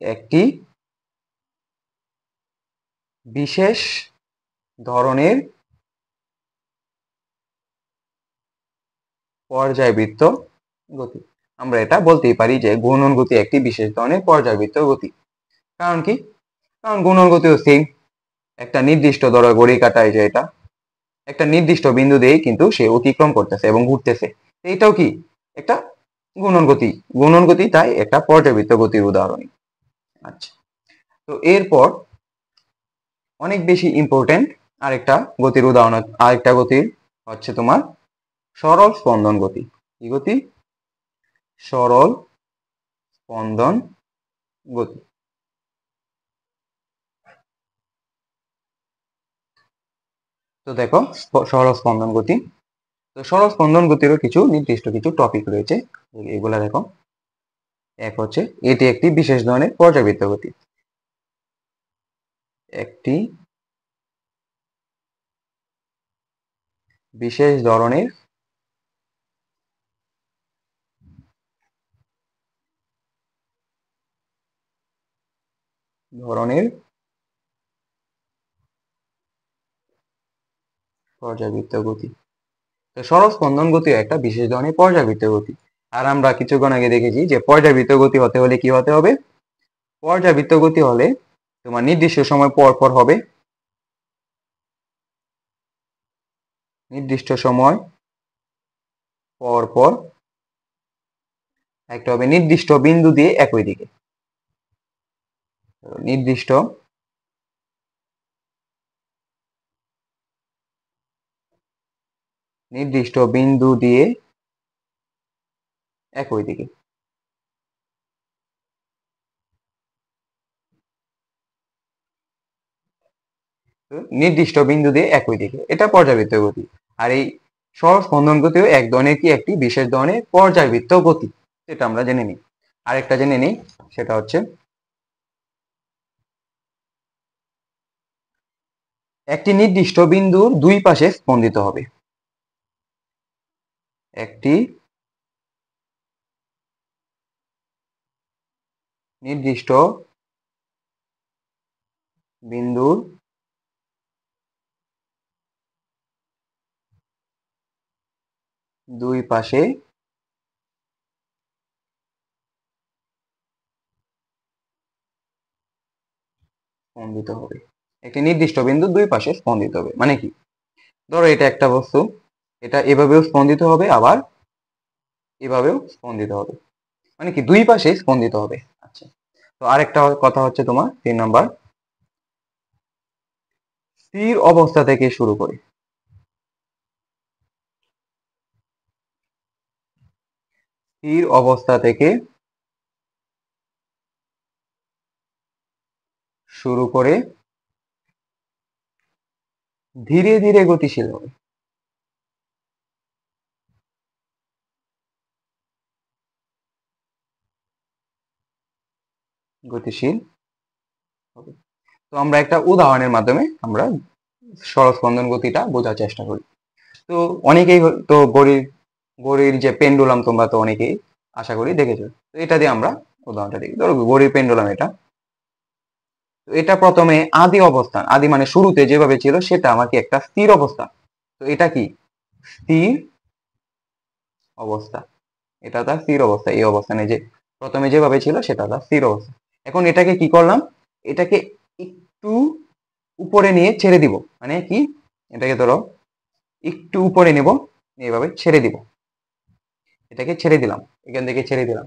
একটি বিশেষ ধরনের পর্যায়বৃত্ত গতি। আমরা এটা বলতেই পারি যে ঘূর্ণন গতি একটি বিশেষ ধরনের পর্যায়বৃত্ত গতি। কারণ কি, কারণ ঘূর্ণন গতিও সেম, একটা নির্দিষ্ট ধরো ঘড়ি কাঁটায় যে এটা একটা নির্দিষ্ট বিন্দু দিয়েই কিন্তু সে অতিক্রম করতেছে এবং ঘুরতেছে, এইটাও কি একটা ঘূর্ণন গতি, ঘূর্ণন গতি তাই একটা পর্যাবৃত্ত গতির উদাহরণ। আচ্ছা, তো এরপর অনেক বেশি ইম্পর্টেন্ট আরেকটা গতির উদাহরণ, আরেকটা গতির হচ্ছে তোমার সরল স্পন্দন গতি। কি গতি? সরল স্পন্দন গতি। তো দেখো সরল স্পন্দন গতি, তো সরল স্পন্দন গতিরও কিছু নির্দিষ্ট কিছু টপিক রয়েছে, এগুলা দেখো। এক হচ্ছে এটি একটি বিশেষ ধরনের পর্যাবৃত্ত গতি, একটি বিশেষ ধরনের ধরনের পর্যাবৃত্ত গতি। তো সরল স্পন্দন গতি একটা বিশেষ ধরনের পর্যাবৃত্ত গতি। আর আমরা কিছুক্ষণ আগে দেখেছি যে পর্যাবৃত্ত গতি হতে হলে কি হতে হবে? পর্যাবৃত্ত গতি হলে তোমার নির্দিষ্ট সময় পর পর হবে, নির্দিষ্ট সময় পর পর একটা হবে নির্দিষ্ট বিন্দু দিয়ে একই দিকে। নির্দিষ্ট নির্দিষ্ট বিন্দু দিয়ে একই দিকে। নির্দিষ্ট বিন্দু দিয়ে একই দিকে, এটা পর্যাবৃত্ত গতি। আর এই সরল স্পন্দন গতিও এক ধরনের কি একটি বিশেষ ধরনের পর্যাবৃত্ত গতি, সেটা আমরা জেনে নিই। আরেকটা জেনে নিই, সেটা হচ্ছে একটি নির্দিষ্ট বিন্দুর দুই পাশে স্পন্দিত হবে। একটি নির্দিষ্ট বিন্দুর দুই পাশে স্পন্দিত হবে। একটি নির্দিষ্ট বিন্দু দুই পাশে স্পন্দিত হবে মানে কি? ধরো এটা একটা বস্তু, এটা এভাবেও স্পন্দিত হবে, আবার এভাবেও স্পন্দিত হবে, মানে কি দুই পাশে স্পন্দিত হবে। আচ্ছা, তো আরেকটা কথা হচ্ছে তোমার 3 নম্বর, স্থির অবস্থা থেকে শুরু করে, স্থির অবস্থা থেকে শুরু করে ধীরে ধীরে গতিশীল হবে। গতিশীল হবে। তো আমরা একটা উদাহরণের মাধ্যমে আমরা সরল স্পন্দন গতিটা বোঝার চেষ্টা করি। তো অনেকেই তো ঘড়ির যে পেন্ডুলাম তোমরা তো অনেকেই আশা করি দেখেছো। তো এটা দিয়ে আমরা উদাহরণটা দেখি। ধরো ঘড়ির পেন্ডুলাম এটা, তো এটা প্রথমে আদি অবস্থান, আদি মানে শুরুতে যেভাবে ছিল সেটা আমাকে একটা স্থির অবস্থা। তো এটা কি স্থির অবস্থা, এটা তার স্থির অবস্থা। এই অবস্থানে যে প্রথমে যেভাবে ছিল সেটা তার স্থির অবস্থা। এখন এটাকে কি করলাম, এটাকে একটু উপরে নিয়ে ছেড়ে দিব, মানে কি এটাকে ধরো একটু উপরে নেব, এইভাবে ছেড়ে দিব, এটাকে ছেড়ে দিলাম, এখান থেকে ছেড়ে দিলাম।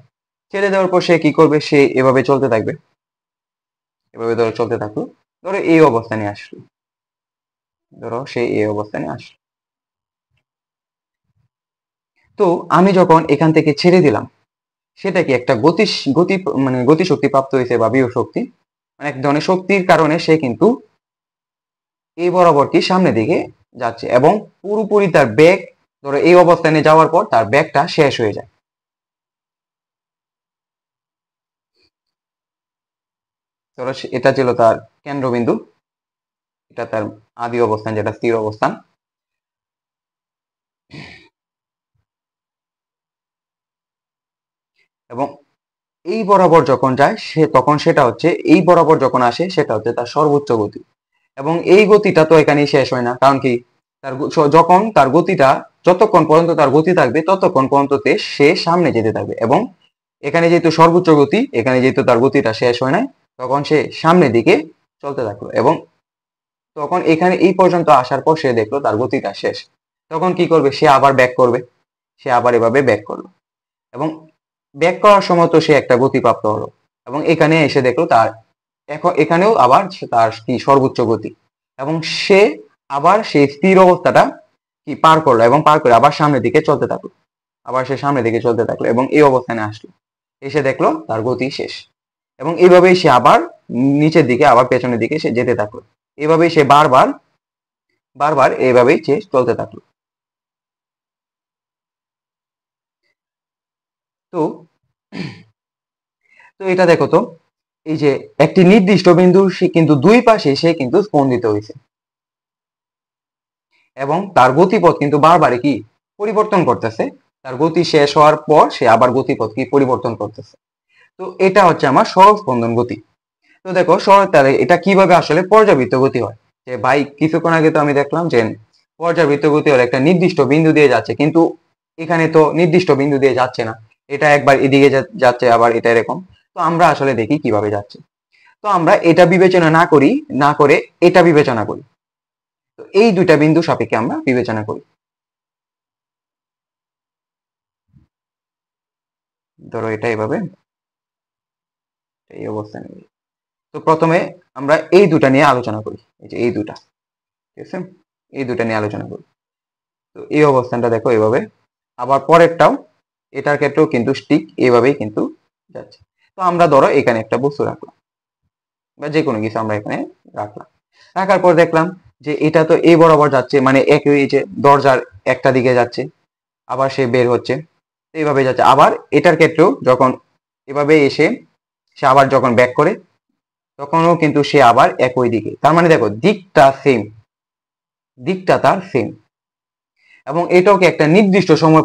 ছেড়ে দেওয়ার পর সে কি করবে, সে এভাবে চলতে থাকবে, এভাবে ধরো চলতে থাকলো। ধরো এই অবস্থানে আসলো, ধরো সে এই অবস্থানে আসলো। তো আমি যখন এখান থেকে ছেড়ে দিলাম, সেটা কি একটা গতি মানে গতিশক্তি প্রাপ্ত হয়েছে বা বিভব শক্তি, মানে এক ধরনের শক্তির কারণে সে কিন্তু এই বরাবর কি সামনের দিকে যাচ্ছে, এবং পুরোপুরি তার বেগ ধরো এই অবস্থানে যাওয়ার পর তার বেগটা শেষ হয়ে যায়। ধরো এটা ছিল তার কেন্দ্রবিন্দু, এটা তার আদি অবস্থান যেটা স্থির অবস্থান। এবং এই বরাবর যখন যায় সে, তখন সেটা হচ্ছে এই বরাবর যখন আসে সেটা হচ্ছে তার সর্বোচ্চ গতি। এবং এই গতিটা তো এখানেই শেষ হয় না, কারণ কি তার যখন তার গতিটা, যতক্ষণ পর্যন্ত তার গতি থাকবে ততক্ষণ পর্যন্ত সে সামনে যেতে থাকবে। এবং এখানে যেহেতু সর্বোচ্চ গতি, এখানে যেহেতু তার গতিটা শেষ হয় নাই, তখন সে সামনের দিকে চলতে থাকলো। এবং তখন এখানে এই পর্যন্ত আসার পর সে দেখলো তার গতিটা শেষ, তখন কি করবে, সে আবার ব্যাক করবে, সে আবার এভাবে ব্যাক করলো। এবং ব্যাক করার সময় তো সে একটা গতিপ্রাপ্ত হলো, এবং এখানে এসে দেখলো তার এখন এখানেও আবার তার কি সর্বোচ্চ গতি। এবং সে আবার সেই স্থির অবস্থাটা কি পার করলো, এবং পার করে আবার সামনের দিকে চলতে থাকলো, আবার সে সামনের দিকে চলতে থাকলো এবং এই অবস্থানে আসলো, এসে দেখলো তার গতি শেষ। এবং এইভাবেই সে আবার নিচের দিকে আবার পেছনের দিকে সে যেতে থাকলো। এভাবেই সে বারবার বারবার এইভাবেই সে চলতে থাকলো। তো তো এটা দেখো তো, এই যে একটি নির্দিষ্ট বিন্দু সে কিন্তু দুই পাশে সে কিন্তু স্পন্দিত হয়েছে, এবং তার গতিপথ কিন্তু বারবার কি পরিবর্তন করতেছে। তার গতি শেষ হওয়ার পর সে আবার গতিপথ কি পরিবর্তন করতেছে। তো এটা হচ্ছে আমার সরল স্পন্দন গতি। তো দেখো তাহলে এটা কিভাবে আসলে পর্যাবৃত্ত গতি হয়, যে ভাই কিছুক্ষণ আগে তো আমি দেখলাম যে পর্যাবৃত্ত গতি হলো একটা নির্দিষ্ট বিন্দু দিয়ে যাচ্ছে, কিন্তু এখানে তো নির্দিষ্ট বিন্দু দিয়ে যাচ্ছে না, এটা একবার এদিকে যাচ্ছে আবার এটা এরকম। তো আমরা আসলে দেখি কিভাবে যাচ্ছে। তো আমরা এটা বিবেচনা না করে এটা বিবেচনা করি। তো এই দুইটা বিন্দু সাপেক্ষে আমরা বিবেচনা করি। ধরো এটা এভাবে এই অবস্থা নিয়ে, তো প্রথমে আমরা এই দুটা নিয়ে আলোচনা করি, এই যে এই দুটা, ঠিক আছে, এই দুটা নিয়ে আলোচনা করি। তো এই অবস্থানটা দেখো এভাবে, আবার পরেরটাও এটার ক্ষেত্রেও কিন্তু ঠিক এভাবেই কিন্তু যাচ্ছে। তো আমরা ধরো এখানে একটা বস্তু রাখলাম বা যে কোনো কিছু আমরা এখানে রাখলাম, রাখার পর দেখলাম যে এটা তো এই বরাবর যাচ্ছে, মানে একই যে দরজার একটা দিকে যাচ্ছে, আবার সে বের হচ্ছে, এইভাবে যাচ্ছে। আবার এটার ক্ষেত্রেও যখন এভাবে এসে সে আবার যখন ব্যাক করে তখনও কিন্তু সে আবার একই দিকে, তার মানে দেখো দিকটা সেম, দিকটা তার সেম, এবং এটাও কি একটা নির্দিষ্ট সময়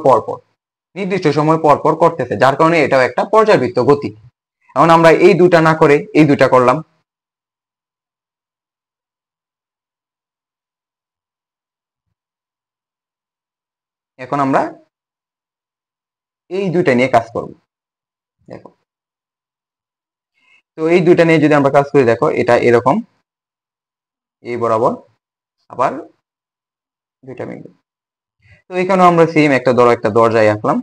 পর পর করতেছে, যার কারণে এটাও একটা পর্যাবৃত্ত গতি। এখন আমরা এই দুটা না করে এই দুটা করলাম, এখন আমরা এই দুইটা নিয়ে কাজ করব। দেখো, তো এই দুইটা নিয়ে যদি আমরা কাজ করি, দেখো এটা এরকম এই বরাবর, আবার দুইটা বিন্দু। তো এখানেও আমরা সেম একটা ধরো একটা দরজায় আঁকলাম।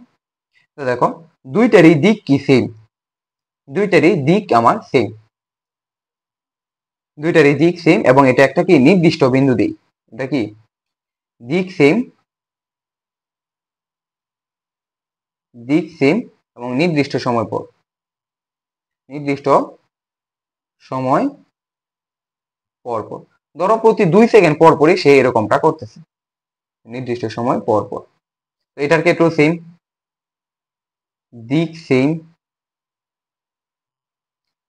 তো দেখো দুইটারই দিক কি সেম, দুইটারই দিক আমার সেম, দুইটারই দিক সেম, এবং এটা একটা কি নির্দিষ্ট বিন্দু দিই, এটা কি দিক সেম, দিক সেম, এবং নির্দিষ্ট সময় পর, নির্দিষ্ট সময় পর পর, ধরো প্রতি 2 সেকেন্ড পর পরই সে এরকমটা করতেছে, নির্দিষ্ট সময় পর পর। তো এটার ক্ষেত্রেও সেম, দিক সেম,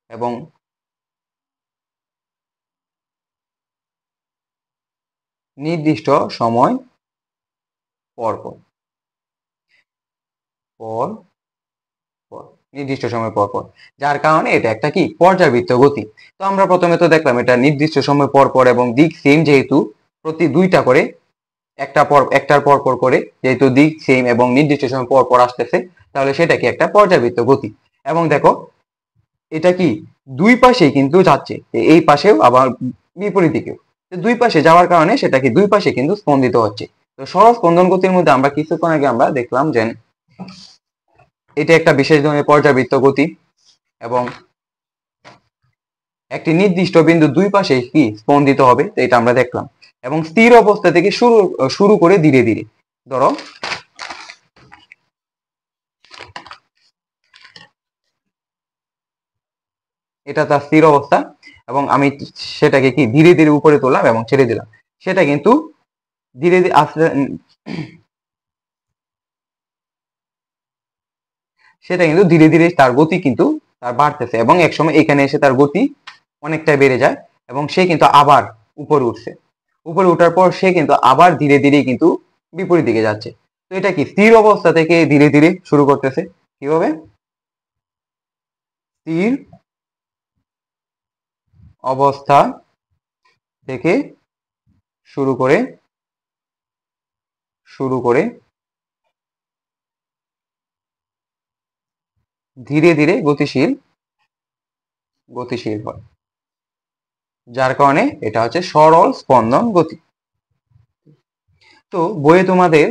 এবং নির্দিষ্ট সময় পর পর, পর পর, নির্দিষ্ট সময় পর পর, যার কারণে এটা একটা কি পর্যাবৃত্ত গতি। তো আমরা প্রথমে তো দেখলাম এটা নির্দিষ্ট সময় পর পর এবং দিক সেম, যেহেতু প্রতি দুইটা করে একটার পর পর করে, যেহেতু দিক সেম এবং নির্দিষ্ট সময় পর পর আসতেছে, তাহলে সেটা কি একটা পর্যাবৃত্ত গতি। এবং দেখো এটা কি দুই পাশেই কিন্তু যাচ্ছে, এই পাশেও আবার বিপরীত দিকেও, দুই পাশে যাওয়ার কারণে সেটা কি দুই পাশে কিন্তু স্পন্দিত হচ্ছে। তো সরল স্পন্দন গতির মধ্যে আমরা কিছুক্ষণ আগে আমরা দেখলাম যে এটা একটা বিশেষ ধরনের পর্যাবৃত্ত গতি, এবং একটি নির্দিষ্ট বিন্দু দুই পাশে কি স্পন্দিত হবে, তো এটা আমরা দেখলাম। এবং স্থির অবস্থা থেকে শুরু করে ধীরে ধীরে, ধরো এটা তার স্থির অবস্থা, এবং আমি সেটাকে কি ধীরে ধীরে উপরে তোলাম এবং ছেড়ে দিলাম, সেটা কিন্তু ধীরে ধীরে আস্তে, সেটা কিন্তু ধীরে ধীরে তার গতি কিন্তু তার বাড়তেছে, এবং একসময় এখানে এসে তার গতি অনেকটাই বেড়ে যায়, এবং সে কিন্তু আবার উপরে উঠছে, উপরে উঠার পর সে কিন্তু আবার ধীরে ধীরে কিন্তু বিপরীত দিকে যাচ্ছে। তো এটা কি স্থির অবস্থা থেকে ধীরে ধীরে শুরু করতেছে, কিভাবে স্থির অবস্থা থেকে শুরু করে শুরু করে ধীরে ধীরে গতিশীল হয়, যার কারণে এটা হচ্ছে সরল স্পন্দন গতি। তো বইয়ে তোমাদের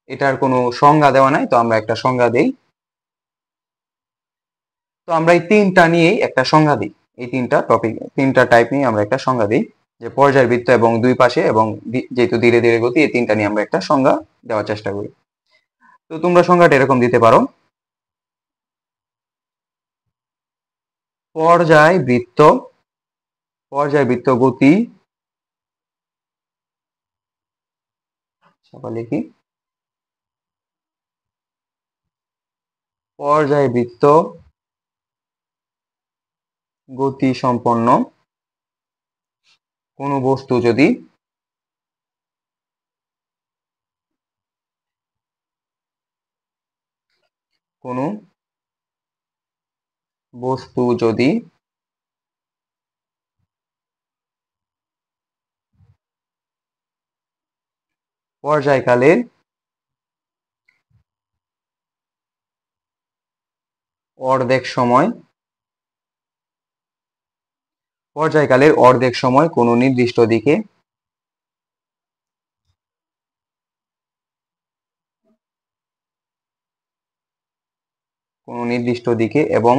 এটার কোনো সংজ্ঞা দেওয়া নাই, তো আমরা একটা সংজ্ঞা দেই। তো আমরা এই তিনটা নিয়েই একটা সংজ্ঞা দিই, এই তিনটা টপিক, তিনটা টাইপ নিয়ে আমরা একটা সংজ্ঞা দিই, যে পর্যায়বৃত্ত এবং দুই পাশে এবং যেহেতু ধীরে ধীরে গতি, এই তিনটা নিয়ে আমরা একটা সংজ্ঞা দেওয়ার চেষ্টা করি। তো তোমরা সংজ্ঞাটা এরকম দিতে পারো: পর্যায়বৃত্ত, পর্যায়বৃত্ত গতি, সবাই লিখি, পর্যায়বৃত্ত গতি সম্পন্ন কোনো বস্তু যদি কোনো বস্তু যদি পর্যায়কালের অর্ধেক সময় কোনো নির্দিষ্ট দিকে এবং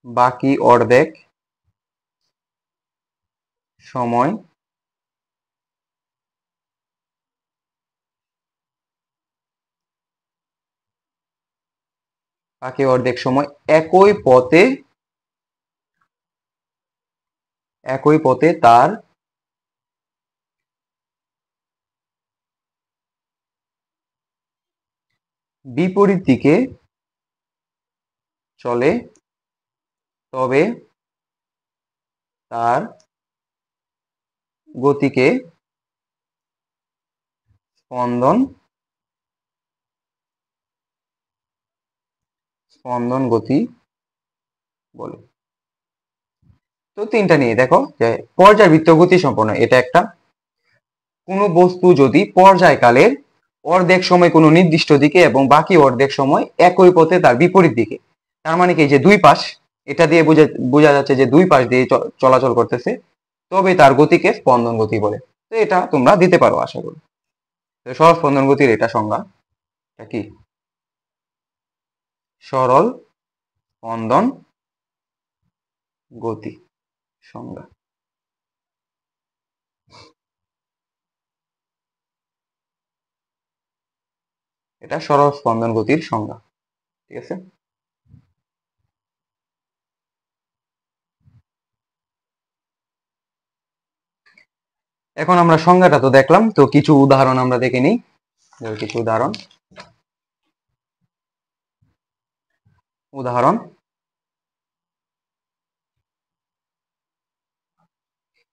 বাকি অর্ধেক সময় একই পথে তার বিপরীত দিকে চলে, তবে তার গতিকে স্পন্দন গতি বলে। তো তিনটা নিয়ে দেখো যে পর্যাবৃত্ত গতি সম্পন্ন, এটা একটা। কোনো বস্তু যদি পর্যায়কালের অর্ধেক সময় কোনো নির্দিষ্ট দিকে এবং বাকি অর্ধেক সময় একই পথে তার বিপরীত দিকে, তার মানে কি যে দুই পাশ, এটা দিয়ে বোঝা যাচ্ছে যে দুই পাশ দিয়ে চলাচল করতেছে, তবে তার গতিকে স্পন্দন গতি বলে। তো এটা তোমরা দিতে পারো আশা করি। তো সরল স্পন্দন গতির এটা সংজ্ঞা কি? সরল স্পন্দন গতি সংজ্ঞা। এটা সরল স্পন্দন গতির সংজ্ঞা, ঠিক আছে। এখন আমরা সংজ্ঞাটা তো দেখলাম, তো কিছু উদাহরণ আমরা দেখে নিই। কিছু উদাহরণ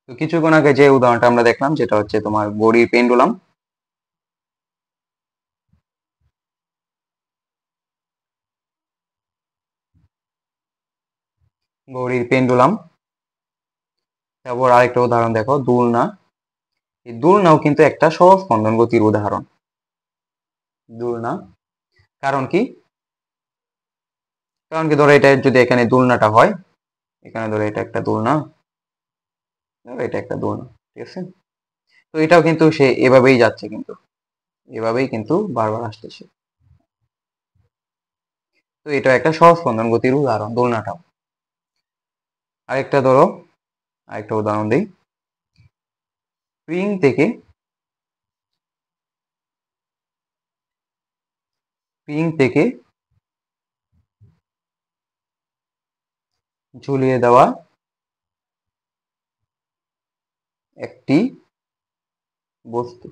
তো কিছুক্ষণ আগে যে উদাহরণটা আমরা দেখলাম, যেটা হচ্ছে তোমার ঘড়ির পেন্ডুলাম। তারপর আরেকটা উদাহরণ দেখো, দোলনা। এই দোলনাও কিন্তু একটা সরল স্পন্দন গতির উদাহরণ। দোলনা, কারণ কি ধরো এটা যদি এখানে দোলনাটা হয়, এখানে ধরো এটা একটা দোলনা, এটা একটা দোলনা, ঠিক আছে। তো এটাও কিন্তু সে এভাবেই যাচ্ছে, এভাবেই কিন্তু বারবার আসতেছে। তো এটা একটা সহজ স্পন্দন গতির উদাহরণ, দোলনাটাও। আরেকটা উদাহরণ দিই। স্প্রিং থেকে ঝুলিয়ে দেওয়া একটি বস্তু,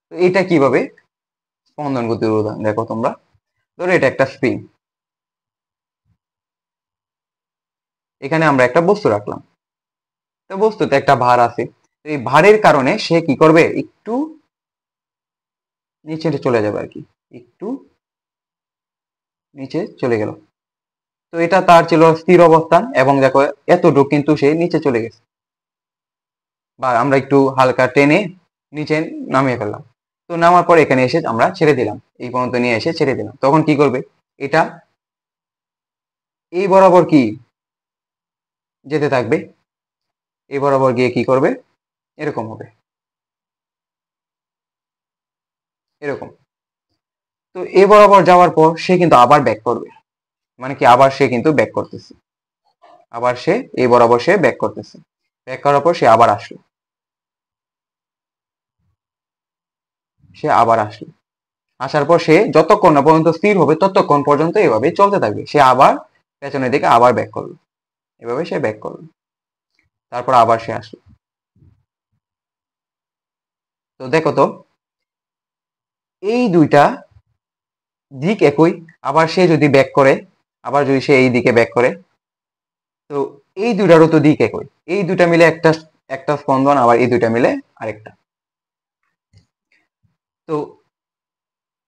তো এটা কিভাবে স্পন্দন গতির উদাহরণ? দেখো তোমরা, ধরো এটা একটা স্প্রিং, এখানে আমরা একটা বস্তু রাখলাম, তো বস্তুতে একটা ভার আছে। এই ভারের কারণে সে কি করবে, একটু নিচে চলে যাবে আর কি, একটু নিচে চলে গেল। তো এটা তার ছিল স্থির অবস্থান, এবং দেখো এতটুকু কিন্তু সে নিচে চলে গেছে, বা আমরা একটু হালকা টেনে নিচে নামিয়ে ফেললাম। তো নামার পর এখানে এসে আমরা ছেড়ে দিলাম, এই পর্যন্ত নিয়ে এসে ছেড়ে দিলাম, তখন কি করবে, এটা এই বরাবর কি যেতে থাকবে, এই বরাবর গিয়ে কি করবে, এরকম হবে, এরকম। তো এ বরাবর যাওয়ার পর সে কিন্তু আবার ব্যাক করবে, মানে কি আবার সে কিন্তু ব্যাক করতেছে, আবার সে এই বরাবর সে ব্যাক করতেছে, ব্যাক করার পর সে আবার আসলো, আসার পর সে যতক্ষণ না পর্যন্ত স্থির হবে ততক্ষণ পর্যন্ত এভাবে চলতে থাকবে, সে আবার পেছনের দিকে আবার ব্যাক করলো, এভাবে সে ব্যাক করলো, তারপর আবার সে আসলো। তো দেখো তো এই দুইটা দিক একই, আবার সে যদি ব্যাক করে, আবার যদি সে এই দিকে ব্যাক করে, তো এই দুইটারও তো দিক একই, এই দুইটা মিলে একটা স্পন্দন, আবার এই দুইটা মিলে আরেকটা। তো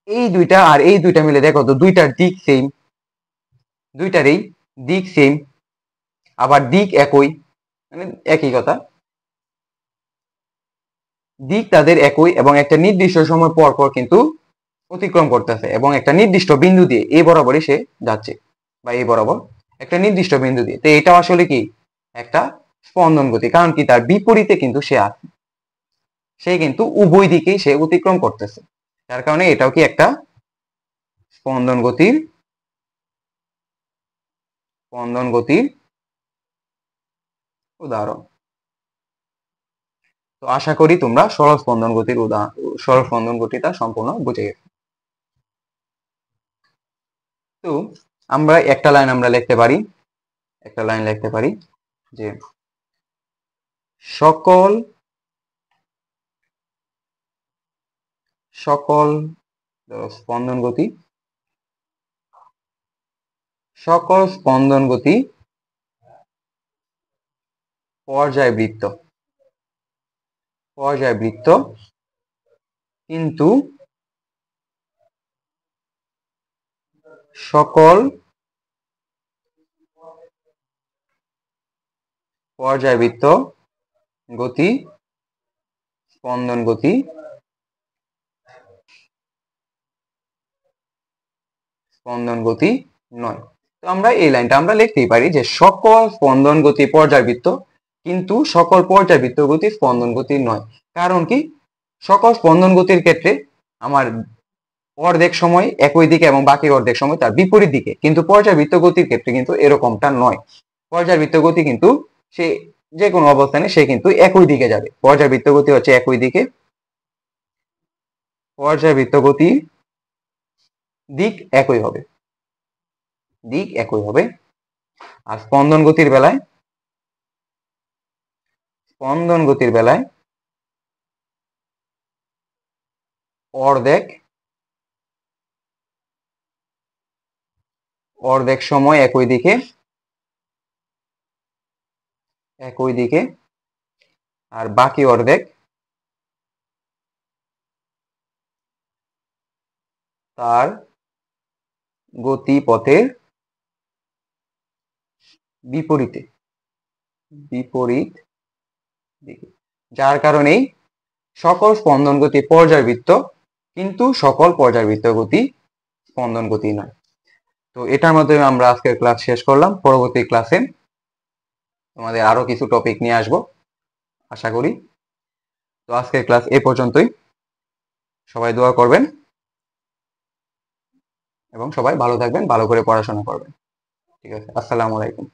এই দুইটা আর এই দুইটা মিলে দেখো তো দুইটার দিক সেম, আবার দিক একই, মানে একই কথা, দিক তাদের একই এবং একটা নির্দিষ্ট সময় পর পর কিন্তু অতিক্রম করতেছে এবং একটা নির্দিষ্ট বিন্দু দিয়ে এই বরাবরই সে যাচ্ছে, বা এই বরাবর একটা নির্দিষ্ট বিন্দু দিয়ে। তো এটা আসলে কি একটা স্পন্দন গতি, কারণ কি তার বিপরীতে কিন্তু সে আছে, সে কিন্তু উভয় দিকেই সে অতিক্রম করতেছে, যার কারণে এটাও কি একটা স্পন্দন গতির উদাহরণ। তো আশা করি তোমরা সরল স্পন্দন গতিটা সম্পূর্ণ বুঝে গেছো। তো আমরা একটা লাইন লিখতে পারি যে সকল সকল স্পন্দন গতি পর্যায়বৃত্ত কিন্তু সকল পর্যায়বৃত্ত গতি স্পন্দন গতি নয়। তো আমরা এই লাইনটা আমরা লিখতেই পারি যে সকল স্পন্দন গতি পর্যায়বৃত্ত কিন্তু সকল পর্যায়বৃত্ত গতি স্পন্দন গতি নয়। কারণ কি, সকল স্পন্দন গতির ক্ষেত্রে আমার অর্ধেক সময় একই দিকে এবং বাকি অর্ধেক সময় তার বিপরীত দিকে, কিন্তু পর্যায়বৃত্ত গতির ক্ষেত্রে কিন্তু এরকমটা নয়। পর্যায়বৃত্ত গতি কিন্তু সে যে কোনো অবস্থানে সে কিন্তু একই দিকে যাবে। পর্যায়বৃত্ত গতি হচ্ছে একই দিকে, পর্যায়বৃত্ত গতি দিক একই হবে। আর স্পন্দন গতির বেলায় অর্ধেক সময় একই দিকে আর বাকি অর্ধেক তার গতিপথের বিপরীত দিকে। যার কারণেই সকল স্পন্দন গতি পর্যায়বৃত্ত কিন্তু সকল পর্যায়বৃত্ত গতি স্পন্দন গতি নয়। তো এটার মাধ্যমে আমরা আজকের ক্লাস শেষ করলাম। পরবর্তী ক্লাসে তোমাদের আরো কিছু টপিক নিয়ে আসবো আশা করি। তো আজকের ক্লাস এ পর্যন্তই। সবাই দোয়া করবেন এবং সবাই ভালো থাকবেন, ভালো করে পড়াশোনা করবেন। ঠিক আছে, আসসালামু আলাইকুম।